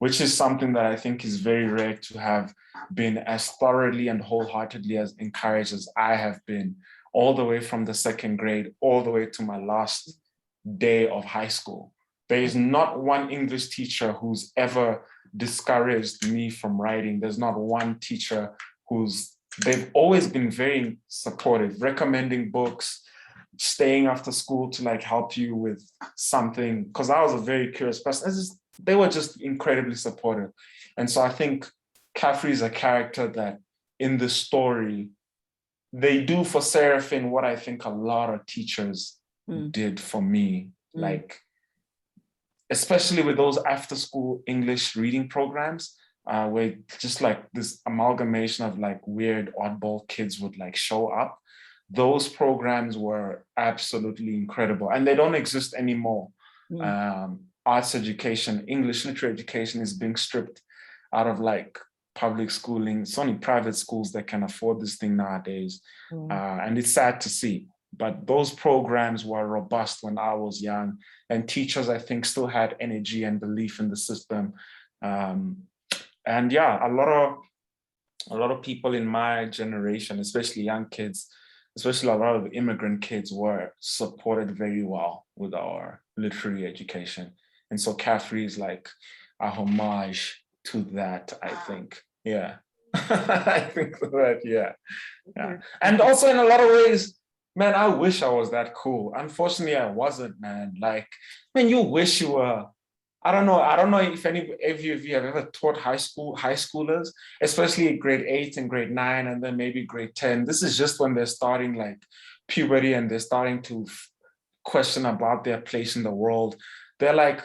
which is something that I think is very rare to have been as thoroughly and wholeheartedly as encouraged as I have been, all the way from the 2nd grade, all the way to my last day of high school. There is not one English teacher who's ever discouraged me from writing. There's not one teacher they've always been very supportive, recommending books, staying after school to like help you with something, because I was a very curious person. They were just incredibly supportive. And so I think Caffrey is a character that in the story, they do for Seraphine what I think a lot of teachers did for me. Like, especially with those after school English reading programs, where just like this amalgamation of like weird oddball kids would like show up. Those programs were absolutely incredible, and they don't exist anymore. Arts education, English literature education is being stripped out of like public schooling. It's only private schools that can afford this thing nowadays. And it's sad to see, but those programs were robust when I was young, and teachers, I think, still had energy and belief in the system. And yeah, a lot of people in my generation, especially young kids, especially a lot of immigrant kids, were supported very well with our literary education. And so Caffrey is like a homage to that, I think. Yeah. I think that, yeah. And also in a lot of ways, man, I wish I was that cool. Unfortunately, I wasn't, man. Like, man, you wish you were. I don't know if any of you have ever taught high schoolers, especially grade 8 and grade 9, and then maybe grade 10. This is just when they're starting like puberty and they're starting to question about their place in the world. They're like,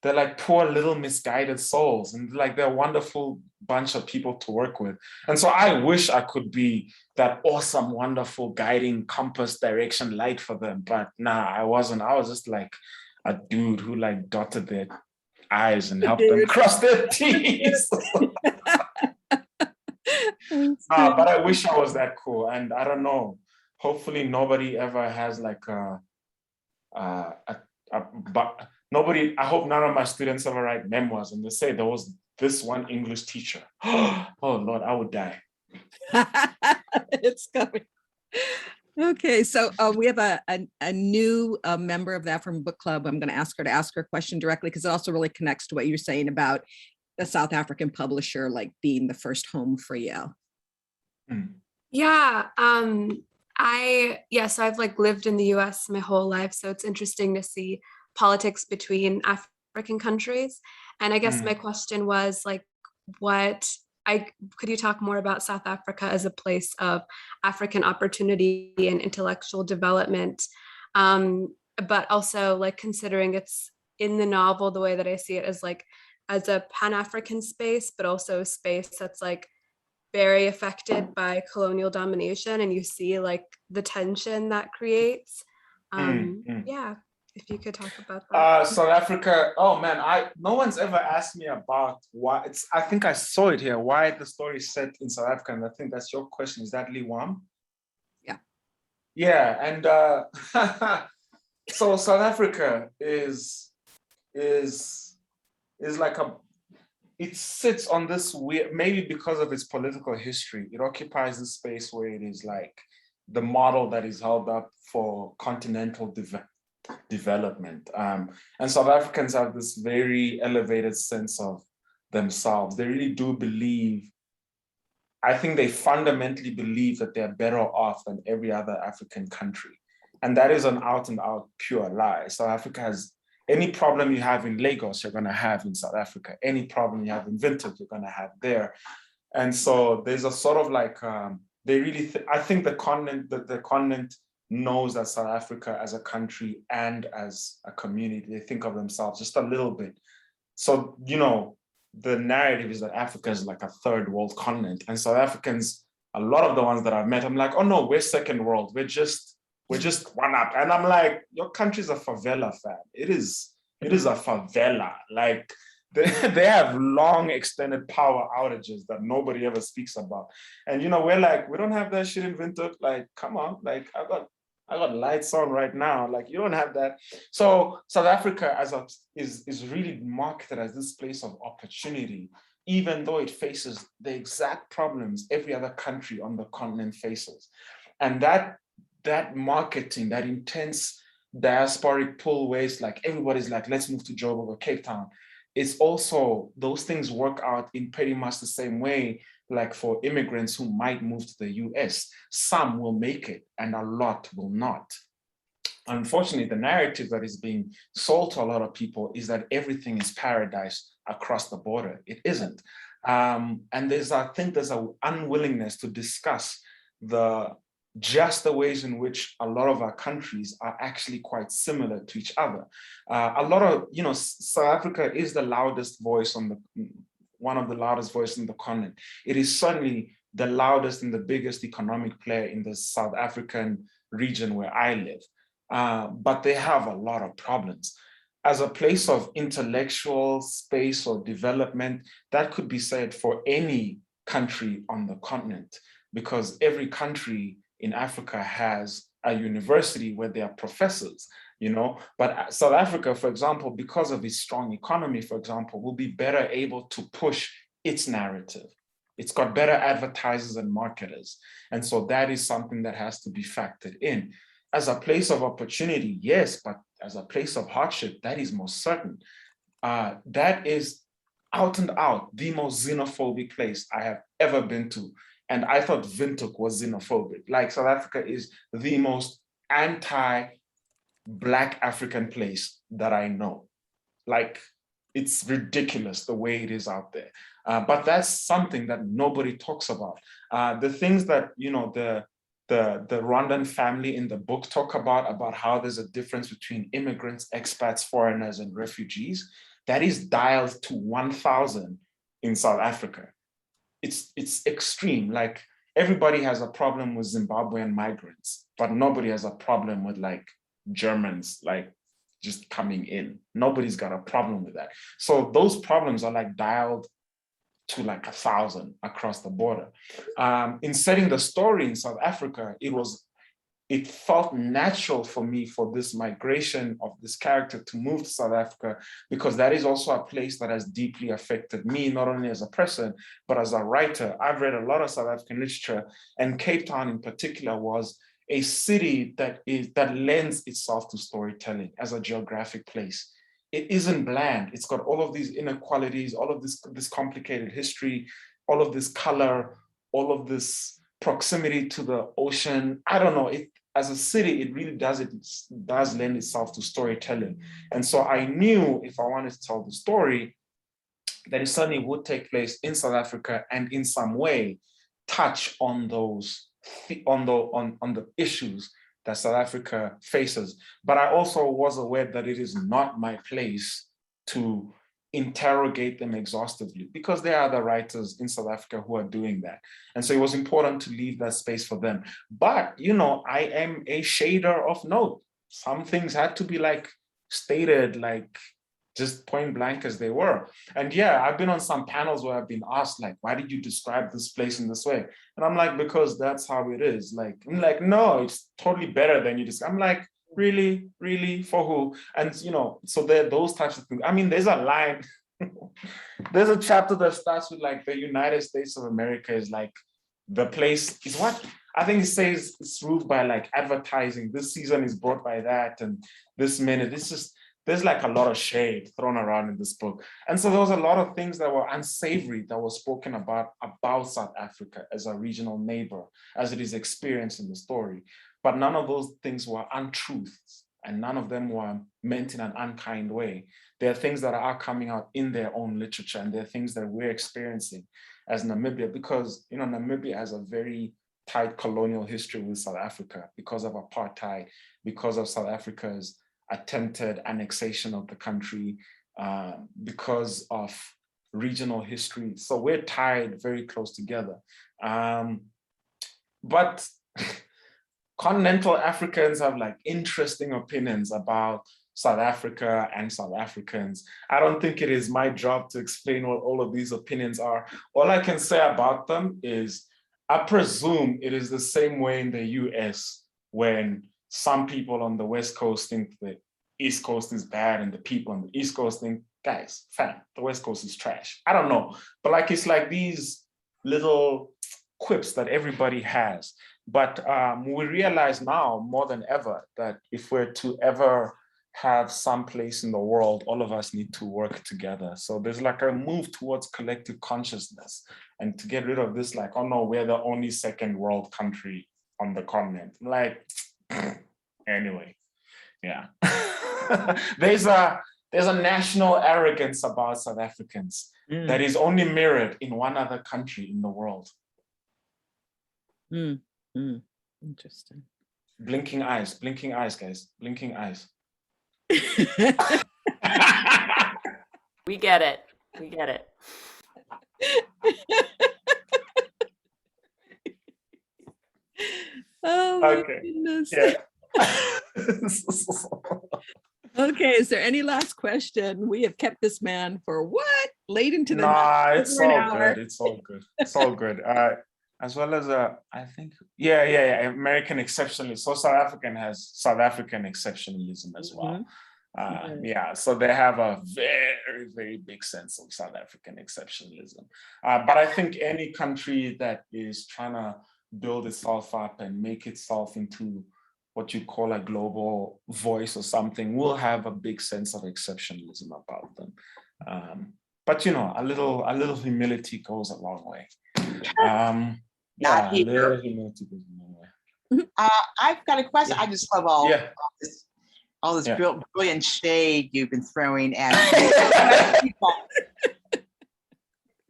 they're like poor little misguided souls, and like they're a wonderful bunch of people to work with. And so I wish I could be that awesome, wonderful guiding compass direction light for them. But nah, I wasn't. I was just like a dude who like dotted their I's and helped them cross their T's. But I wish I was that cool. And I don't know, hopefully nobody ever has like nobody, I hope none of my students ever write memoirs and they say there was this one English teacher. Oh Lord, I would die. It's coming. Okay, so we have a new member of the African Book Club. I'm going to ask her a question directly because it also really connects to what you're saying about the South African publisher like being the first home for you. Yeah, so I've like lived in the US my whole life, so it's interesting to see politics between African countries. And I guess my question was like, could you talk more about South Africa as a place of African opportunity and intellectual development, but also like considering it's in the novel, the way that I see it is like as a Pan-African space, but also a space that's like very affected by colonial domination, and you see like the tension that creates. Yeah, if you could talk about that. South Africa, oh man, no one's ever asked me about why I think I saw it here, why the story is set in South Africa, and I think that's your question. Is that Liwam? Yeah, and so South Africa is like it sits on this weird, maybe because of its political history, it occupies this space where it is like the model that is held up for continental development. And South Africans have this very elevated sense of themselves. They really do believe, I think they fundamentally believe that they're better off than every other African country. And that is an out and out pure lie. South Africa has any problem you have in Lagos, you're going to have in South Africa. Any problem you have in Windhoek, you're going to have there. And so there's a sort of like, they really, I think the continent knows that South Africa as a country and as a community, they think of themselves just a little bit. So, you know, the narrative is that Africa is like a third world continent. And South Africans, a lot of the ones that I've met, I'm like, oh no, we're second world. We're just one up. And I'm like, your country's a favela, fam. It is a favela. Like they have long extended power outages that nobody ever speaks about. And you know, we're like, we don't have that shit in Windhoek. Like, come on, like I got lights on right now. Like you don't have that. So South Africa is really marketed as this place of opportunity, even though it faces the exact problems every other country on the continent faces. And that marketing, that intense diasporic pull ways, like everybody's like, let's move to Joburg or Cape Town. It's also, those things work out in pretty much the same way, like for immigrants who might move to the US. Some will make it and a lot will not. Unfortunately, the narrative that is being sold to a lot of people is that everything is paradise across the border. It isn't. And I think there's an unwillingness to discuss just the ways in which a lot of our countries are actually quite similar to each other. A lot of, you know, South Africa is the loudest voice one of the loudest voices in the continent. It is certainly the loudest and the biggest economic player in the South African region where I live. But they have a lot of problems. As a place of intellectual space or development, that could be said for any country on the continent, because every country in Africa has a university where there are professors, you know, but South Africa, for example, because of its strong economy, for example, will be better able to push its narrative. It's got better advertisers and marketers. And so that is something that has to be factored in. As a place of opportunity, yes, but as a place of hardship, that is most certain. That is out and out the most xenophobic place I have ever been to. And I thought Windhoek was xenophobic. Like South Africa is the most anti-Black African place that I know. Like it's ridiculous the way it is out there. But that's something that nobody talks about. The things that, you know, the Rwandan family in the book talk about how there's a difference between immigrants, expats, foreigners, and refugees. that is dialed to 1,000 in South Africa. It's extreme. Like, everybody has a problem with Zimbabwean migrants, but nobody has a problem with like Germans, like just coming in. Nobody's got a problem with that. So those problems are like dialed to like 1,000 across the border. In setting the story in South Africa, it felt natural for me for this migration of this character to move to South Africa, because that is also a place that has deeply affected me, not only as a person, but as a writer. I've read a lot of South African literature, and Cape Town in particular was a city that lends itself to storytelling as a geographic place. It isn't bland. It's got all of these inequalities, all of this complicated history, all of this color, all of this proximity to the ocean. I don't know. As a city, it really does lend itself to storytelling. And so I knew if I wanted to tell the story, that it certainly would take place in South Africa and in some way touch on the issues that South Africa faces. But I also was aware that it is not my place to interrogate them exhaustively, because there are other writers in South Africa who are doing that. And so it was important to leave that space for them. But, I am a shader of note. Some things had to be like stated, like just point blank as they were. And yeah, I've been on some panels where I've been asked, like, why did you describe this place in this way? And I'm like, because that's how it is. Like, I'm like, no, it's totally better than you describe. I'm like, really, for who? And so there are those types of things. I mean, there's a line, there's a chapter that starts with like, the United States of America is like the place is what I think it says it's ruled by like advertising. This season is brought by that, and this minute, there's like a lot of shade thrown around in this book. And so there was a lot of things that were unsavory that were spoken about South Africa as a regional neighbor, as it is experienced in the story. But none of those things were untruths, and none of them were meant in an unkind way. There are things that are coming out in their own literature, and there are things that we're experiencing as Namibia, because Namibia has a very tight colonial history with South Africa because of apartheid, because of South Africa's attempted annexation of the country, because of regional history. So we're tied very close together. But continental Africans have like interesting opinions about South Africa and South Africans. I don't think it is my job to explain what all of these opinions are. All I can say about them is, I presume it is the same way in the US, when some people on the West Coast think the East Coast is bad, and the people on the East Coast think, guys, fam, the West Coast is trash. I don't know, but like, it's like these little quips that everybody has. But we realize now more than ever that if we're to ever have some place in the world, all of us need to work together. So there's like a move towards collective consciousness, and to get rid of this, like, oh no, we're the only second world country on the continent. Like, anyway, yeah. There's a national arrogance about South Africans that is only mirrored in one other country in the world. Interesting. Blinking eyes, guys, blinking eyes. We get it. Oh my Okay. goodness. Yeah. Okay, is there any last question? We have kept this man for what? Late into the Nah, it's over an all hour. good. It's all good. It's all good. As well as I think, yeah, American exceptionalism. So South African has South African exceptionalism as well. Yeah, so they have a very, very big sense of South African exceptionalism. But I think any country that is trying to build itself up and make itself into what you call a global voice or something will have a big sense of exceptionalism about them. But a little humility goes a long way. Not a here. little humility goes a long way. I've got a question. I just love all this Yeah. brilliant shade you've been throwing at people.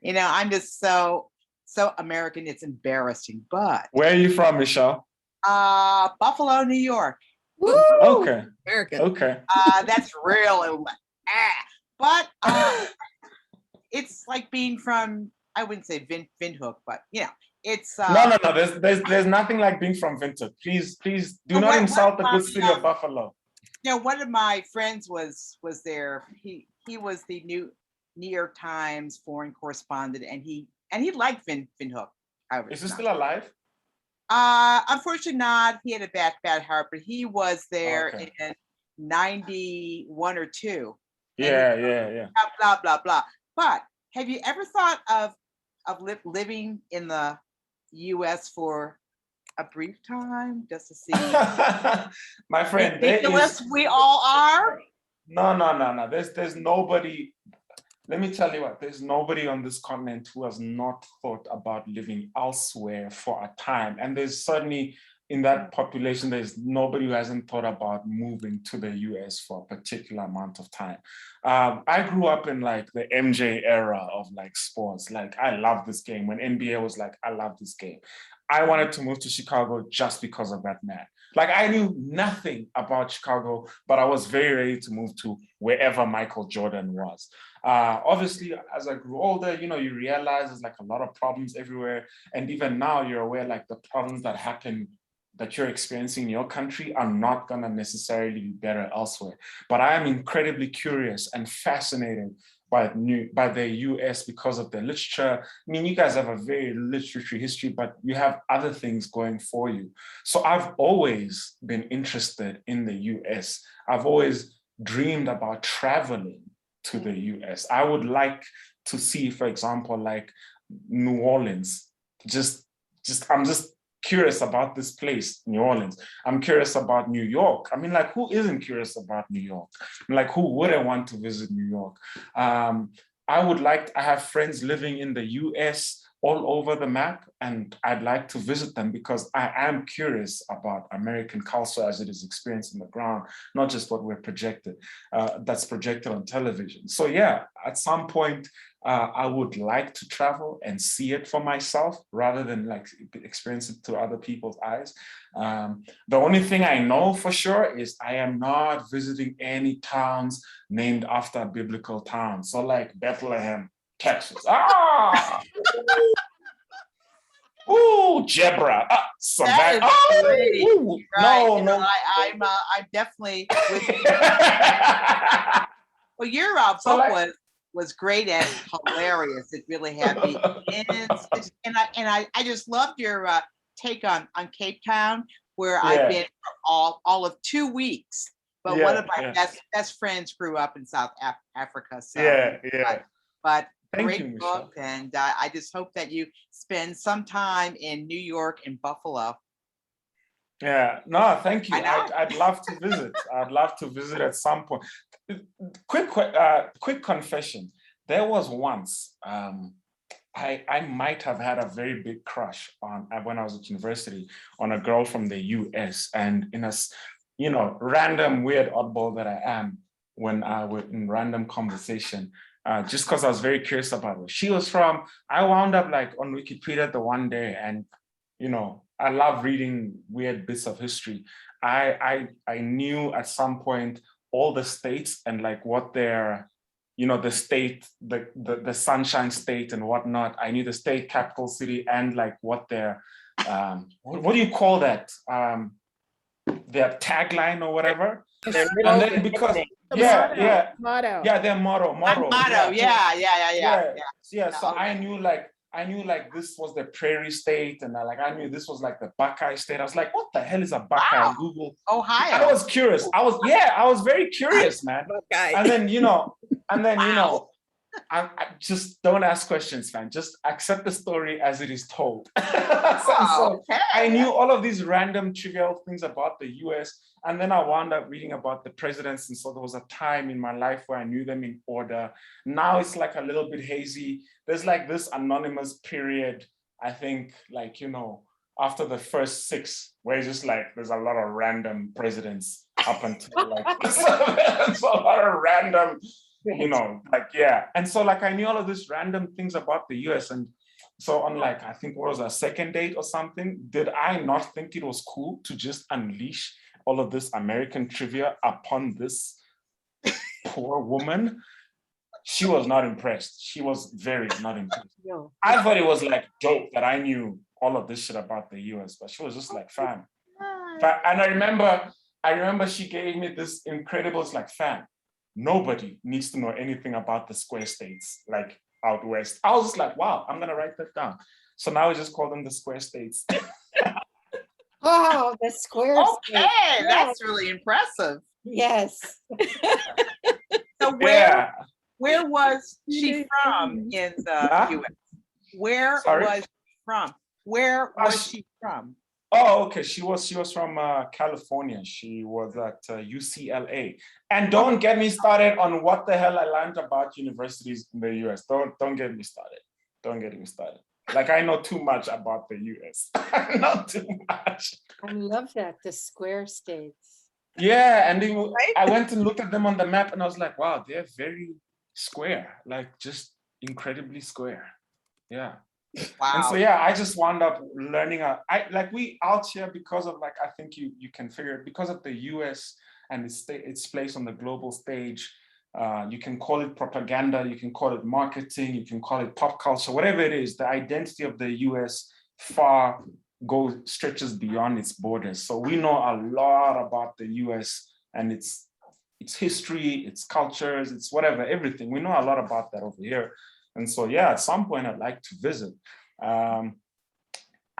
I'm just so American, it's embarrassing. But Where are you from, Michelle? Buffalo, New York. Okay. American. Okay. That's real. but it's like being from, I wouldn't say Windhoek, but it's no. There's nothing like being from Windhoek. Please do not insult the good city of Buffalo. One of my friends was there. He was the New York Times foreign correspondent, and he liked Windhoek. Is he still alive? Unfortunately not. He had a bad heart, but he was there in 91 or 2. Yeah. Blah. But have you ever thought of living in the US for a brief time just to see? My friend, ridiculous we all are. No. There's nobody. Let me tell you what, there's nobody on this continent who has not thought about living elsewhere for a time. And there's certainly in that population, there's nobody who hasn't thought about moving to the US for a particular amount of time. I grew up in like the MJ era of like sports. Like I love this game. When NBA was like, I love this game. I wanted to move to Chicago just because of that man. Like I knew nothing about Chicago, but I was very ready to move to wherever Michael Jordan was. Obviously, as I grew older, you realize there's like a lot of problems everywhere. And even now you're aware like the problems that happen that you're experiencing in your country are not going to necessarily be better elsewhere. But I am incredibly curious and fascinated by the US because of the literature. I mean, you guys have a very literary history, but you have other things going for you. So I've always been interested in the US. I've always dreamed about traveling to the US. I would like to see, for example, like New Orleans. I'm just curious about this place, New Orleans. I'm curious about New York. I mean, like, who isn't curious about New York? Like, who wouldn't want to visit New York? I have friends living in the US all over the map, and I'd like to visit them because I am curious about American culture as it is experienced on the ground, not just what that's projected on television. So yeah, at some point, I would like to travel and see it for myself rather than like experience it through other people's eyes. The only thing I know for sure is I am not visiting any towns named after biblical towns. So like Bethlehem, Texas. Ooh, Jebra. Savannah. Right. No. I'm definitely with you. Well, your book was great and hilarious. It really had me. And I just loved your take on Cape Town, where I've been for all of 2 weeks. But one of my best friends grew up in South Africa. So but great book, and I just hope that you spend some time in New York and Buffalo. Yeah, no, thank you. I'd love to visit. I'd love to visit at some point. Quick confession. There was once I might have had a very big crush on when I was at university on a girl from the US, and in a random weird oddball that I am, when I was in random conversation. Just because I was very curious about where she was from, I wound up like on Wikipedia the one day, and I love reading weird bits of history. I knew at some point all the states and like what their, the state, the Sunshine State and whatnot. I knew the state capital city and like what their what do you call that? Their tagline or whatever. And then because their motto. So I knew like this was the Prairie State, and I knew this was like the Buckeye State. I was like, what the hell is a Buckeye? Wow. Google Ohio. I was curious. I was very curious, man. Buckeye. And then I just don't ask questions, man. Just accept the story as it is told. So I knew all of these random trivial things about the US. And then I wound up reading about the presidents. And so there was a time in my life where I knew them in order. Now it's like a little bit hazy. There's like this anonymous period, I think, after the first 6, where it's just like there's a lot of random presidents up until like there's a lot of random, And so I knew all of these random things about the US. And so on I think what was our second date or something, did I not think it was cool to just unleash all of this American trivia upon this poor woman? she was not impressed. She was very not impressed. No. I thought it was like dope that I knew all of this shit about the US, but she was just like, fam. And I remember she gave me this incredible, it's like, fam, nobody needs to know anything about the square states, like out west. I was just like, wow, I'm gonna write that down. So now we just call them the square states. Oh, the square. Okay, that's really impressive. Yes. So where was she from in the US? Where was she from? Where was she from? Oh, okay. She was from California. She was at UCLA. And don't get me started on what the hell I learned about universities in the US. Don't get me started. Don't get me started. Like, I know too much about the US. Not too much. I love that, the square states. Yeah, and then I went and looked at them on the map and I was like, wow, they're very square, like just incredibly square. Yeah. Wow. And so, yeah, I just wound up learning. We out here because of, like, I think you can figure it, because of the US and its place on the global stage. You can call it propaganda, you can call it marketing, you can call it pop culture, whatever it is. The identity of the US stretches beyond its borders. So we know a lot about the US and its history, its cultures, its whatever, everything. We know a lot about that over here. And so, yeah, at some point I'd like to visit. I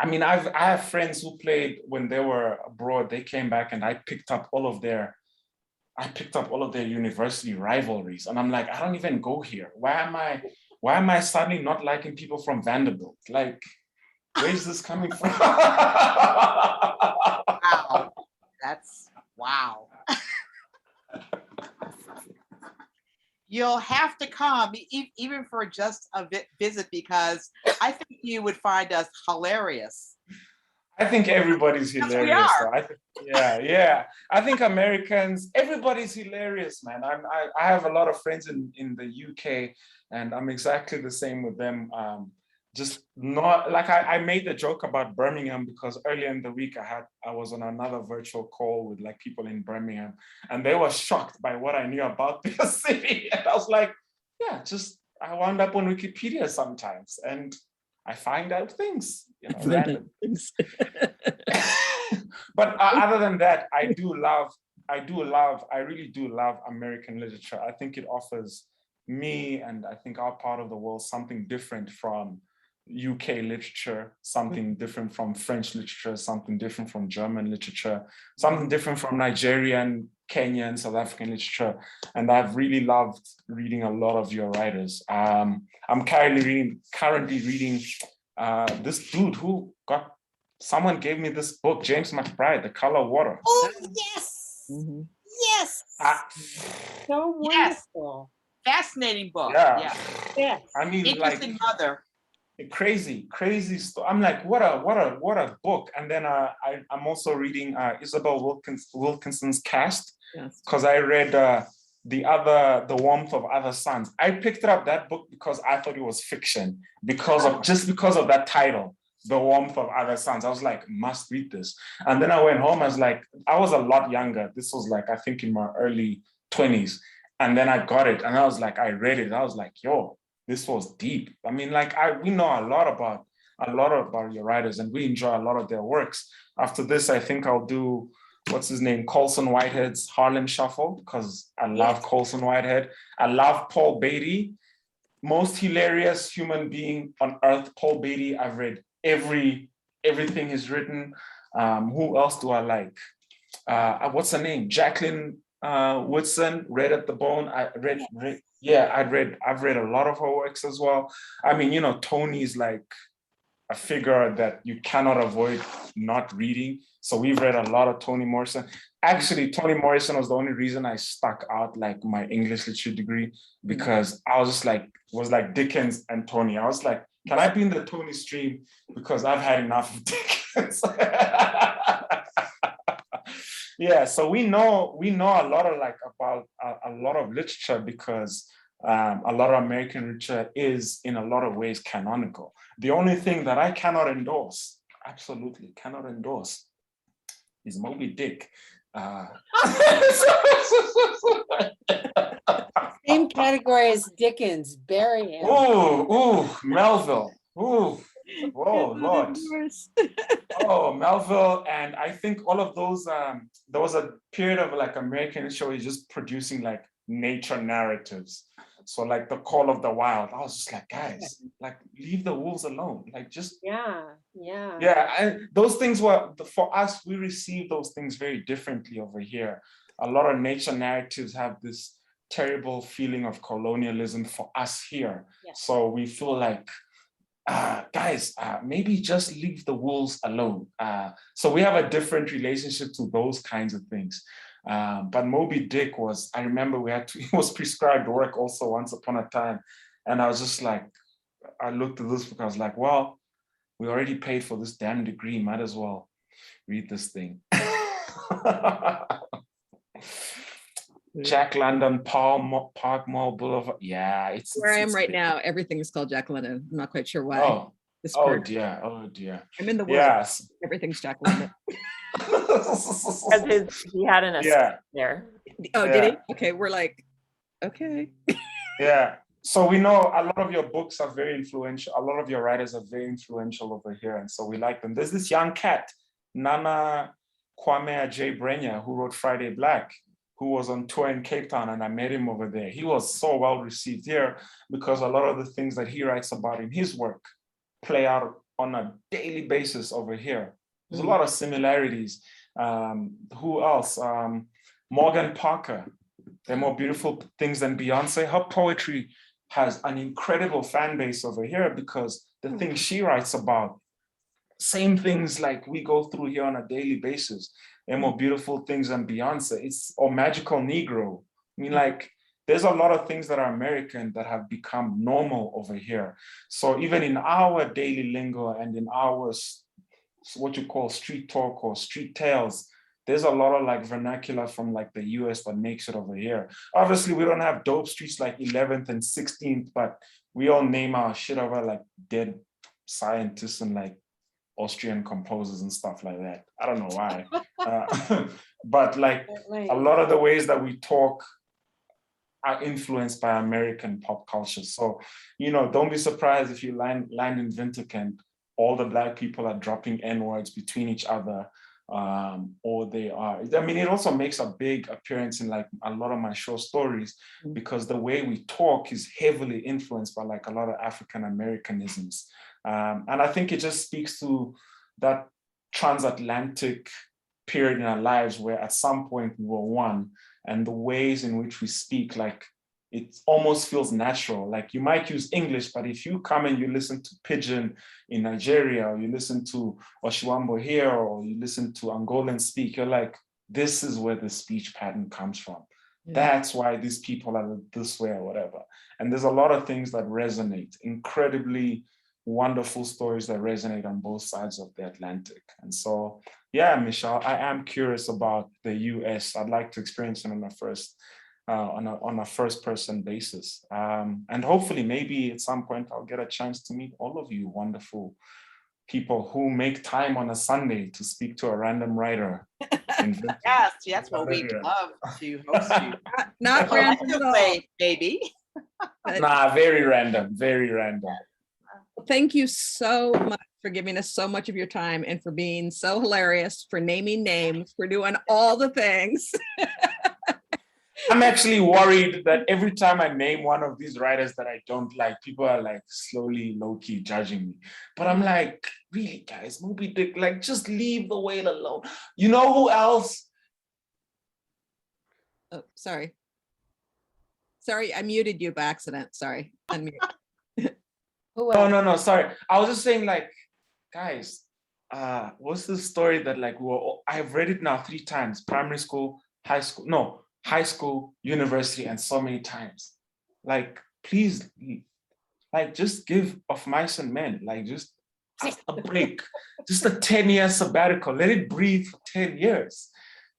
mean, I have friends who played when they were abroad. They came back and I picked up all of their university rivalries. And I'm like, I don't even go here. Why am I suddenly not liking people from Vanderbilt? Like, where is this coming from? Wow. That's wow. You'll have to come, even for just a visit, because I think you would find us hilarious. I think everybody's hilarious. We are. Yeah. I think Americans, everybody's hilarious, man. I have a lot of friends in the UK, and I'm exactly the same with them. Just not like I made the joke about Birmingham because earlier in the week I was on another virtual call with like people in Birmingham, and they were shocked by what I knew about their city. And I was like, yeah, I wound up on Wikipedia sometimes and I find out things, random things. But other than that, I really do love American literature. I think it offers me and I think our part of the world something different from UK literature, something different from French literature, something different from German literature, something different from Nigerian, Kenyan, South African literature. And I've really loved reading a lot of your writers. I'm currently reading this dude someone gave me this book, James McBride, The Color of Water. Oh, yes. Mm-hmm. Yes. So wonderful. Fascinating book. Yeah. Yes. I mean, interesting mother. Crazy story. I'm like, what a book. And then I'm also reading Isabel Wilkinson's Cast, because I read The Warmth of Other Suns. I picked up that book because I thought it was fiction, because of that title, The Warmth of Other Suns. I was like, must read this. And then I went home. I was like, I was a lot younger. This was like, I think in my early 20s. And then I got it and I was like, I read it. I was like, yo, this was deep. I mean, like we know a lot about your writers and we enjoy a lot of their works. After this, I think I'll do, what's his name? Colson Whitehead's Harlem Shuffle, because I love Colson Whitehead. I love Paul Beatty, most hilarious human being on earth. Paul Beatty, I've read everything he's written. Who else do I like? What's her name? Jacqueline Woodson, Red at the Bone. I've read a lot of her works as well. I mean, Tony's like a figure that you cannot avoid not reading. So we've read a lot of Toni Morrison. Actually, Toni Morrison was the only reason I stuck out like my English literature degree, because I was just like, it was like Dickens and Toni. I was like, can I be in the Toni stream? Because I've had enough of Dickens. Yeah, so we know a lot of about a lot of literature, because a lot of American literature is in a lot of ways canonical. The only thing that I cannot endorse, absolutely cannot endorse, is Moby Dick. Same category is Dickens. Bury him. Ooh, Melville. Ooh, whoa, Lord. Oh, Melville, and I think all of those. There was a period of like American history just producing like nature narratives. So like The Call of the Wild, I was just like, guys, like leave the wolves alone. Like just Yeah. those things were for us. We receive those things very differently over here. A lot of nature narratives have this terrible feeling of colonialism for us here. Yes. So we feel like, guys, maybe just leave the wolves alone. So we have a different relationship to those kinds of things. But Moby Dick I remember it was prescribed work also once upon a time. And I was just like, I looked at this book, I was like, well, we already paid for this damn degree, might as well read this thing. Jack London, Park Mall Boulevard. Yeah, it's where I am right now. Everything is called Jack London. I'm not quite sure why. Oh dear. I'm in the woods. Yes. Everything's Jack London. He had an estate there. Oh, did he? Okay, we're like, okay. Yeah. So we know a lot of your books are very influential. A lot of your writers are very influential over here, and so we like them. There's this young cat, Nana Kwame J. Brenya, who wrote Friday Black, who was on tour in Cape Town, and I met him over there. He was so well received here because a lot of the things that he writes about in his work play out on a daily basis over here. There's a lot of similarities. Who else? Morgan Parker. They're More Beautiful Things Than Beyonce. Her poetry has an incredible fan base over here because the things she writes about, same things like we go through here on a daily basis. They're More Beautiful Things Than Beyonce. Or Magical Negro. I mean, like, there's a lot of things that are American that have become normal over here. So even in our daily lingo and in our what you call street talk or street tales, there's a lot of like vernacular from like the US that makes it over here. Obviously, we don't have dope streets like 11th and 16th, but we all name our shit over like dead scientists and like Austrian composers and stuff like that. I don't know why. But like a lot of the ways that we talk are influenced by American pop culture. So, don't be surprised if you land in Windhoek and all the Black people are dropping N-words between each other, or they are. I mean, it also makes a big appearance in like a lot of my short stories because the way we talk is heavily influenced by like a lot of African Americanisms. And I think it just speaks to that transatlantic period in our lives where at some point we were one, and the ways in which we speak, like, it almost feels natural. Like you might use English, but if you come and you listen to Pidgin in Nigeria, or you listen to Oshiwambo here, or you listen to Angolan speak, you're like, this is where the speech pattern comes from. Yeah. That's why these people are this way or whatever. And there's a lot of things that resonate, incredibly wonderful stories that resonate on both sides of the Atlantic. And so, yeah, Michelle, I am curious about the US. I'd like to experience it on a first-person basis. And hopefully, maybe at some point, I'll get a chance to meet all of you wonderful people who make time on a Sunday to speak to a random writer. Yes, well, we'd love to host you. Not random at all. Baby. Nah, very random. Thank you so much for giving us so much of your time and for being so hilarious, for naming names, for doing all the things. I'm actually worried that every time I name one of these writers that I don't like, people are like slowly, low-key judging me. But I'm like, really, guys, Moby Dick, like, just leave the whale alone. You know who else? Oh, sorry. Sorry, I muted you by accident. Sorry, unmute. Oh, no, sorry. I was just saying, like, guys, what's the story that like I've read it now 3 times, primary school, high school, university, and so many times. Like, please, like, just give Of Mice and Men, like, just a break, just a 10-year sabbatical. Let it breathe for 10 years.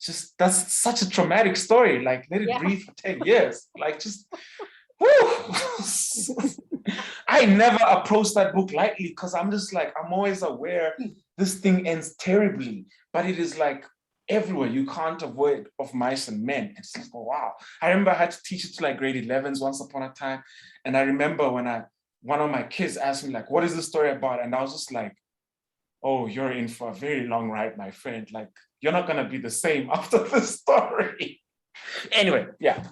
Just, that's such a traumatic story. Like, let it breathe for 10 years. Like, just, I never approach that book lightly because I'm just like, I'm always aware this thing ends terribly, but it is like everywhere. You can't avoid of mice and men. It's like, oh, wow. I remember I had to teach it to like grade 11s once upon a time. And I remember when one of my kids asked me like, what is the story about? And I was just like, oh, you're in for a very long ride, my friend. Like, you're not gonna be the same after this story. Anyway, yeah.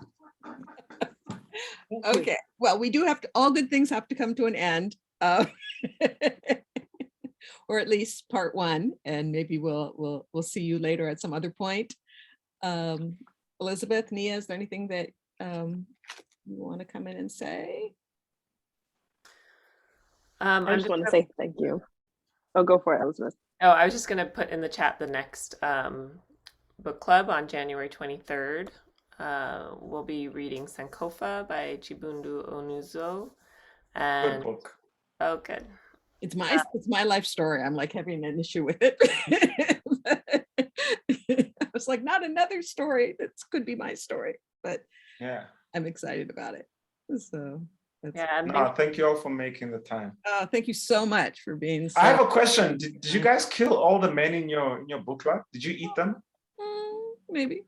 Okay, well, we do have to, all good things have to come to an end. Or at least part one, and maybe we'll see you later at some other point. Elizabeth, Nia, is there anything that you want to come in and say? I just want to say thank you. Oh, go for it, Elizabeth. Oh, I was just going to put in the chat the next book club on January 23rd. We'll be reading Sankofa by Chibundu Onuzo. And, good book. Oh, good. It's my life story. I'm like having an issue with it. I was like, not another story. That could be my story, but yeah, I'm excited about it. So thank you all for making the time. Thank you so much for being. I have a question. Did you guys kill all the men in your book club? Did you eat them? Maybe.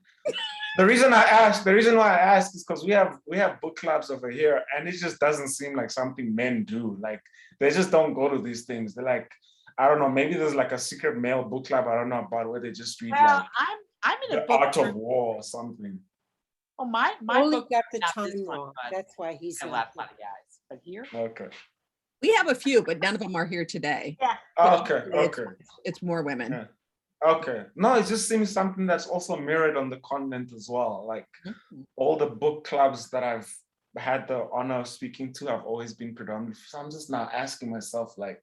The reason why I ask is because we have book clubs over here, and it just doesn't seem like something men do. Like, they just don't go to these things. They're like, I don't know, maybe there's like a secret male book club I don't know about, where they just read like I'm in a The book Art club. of War or something. Oh, my Only book got the not this time one, wrong. but That's why he's a not lot here. of guys. But here, Okay. We have a few, but none of them are here today. yeah. Okay. It's more women. Yeah. Okay. No, it just seems something that's also mirrored on the continent as well. Like all the book clubs that I've had the honor of speaking to have always been predominantly. So I'm just now asking myself, like,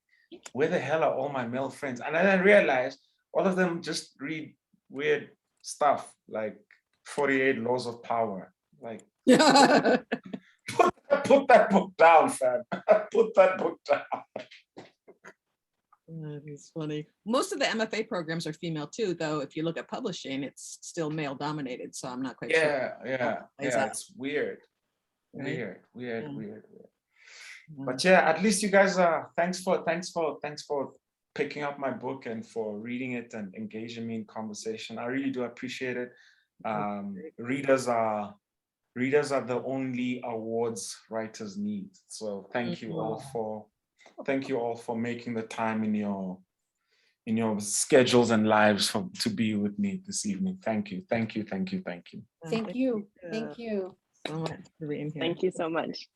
where the hell are all my male friends? And then I realized all of them just read weird stuff like 48 Laws of Power. Like, put that book down, fam. Put that book down. That is funny. Most of the MFA programs are female too, though. If you look at publishing, it's still male dominated. So I'm not quite sure. Yeah. It's weird. Right? Weird. But yeah, at least you guys are. Thanks for picking up my book and for reading it and engaging me in conversation. I really do appreciate it. Readers are the only awards writers need. So thank you all for making the time in your schedules and lives to be with me this evening. Thank you. Thank you. Thank you so much for being here. Thank you so much.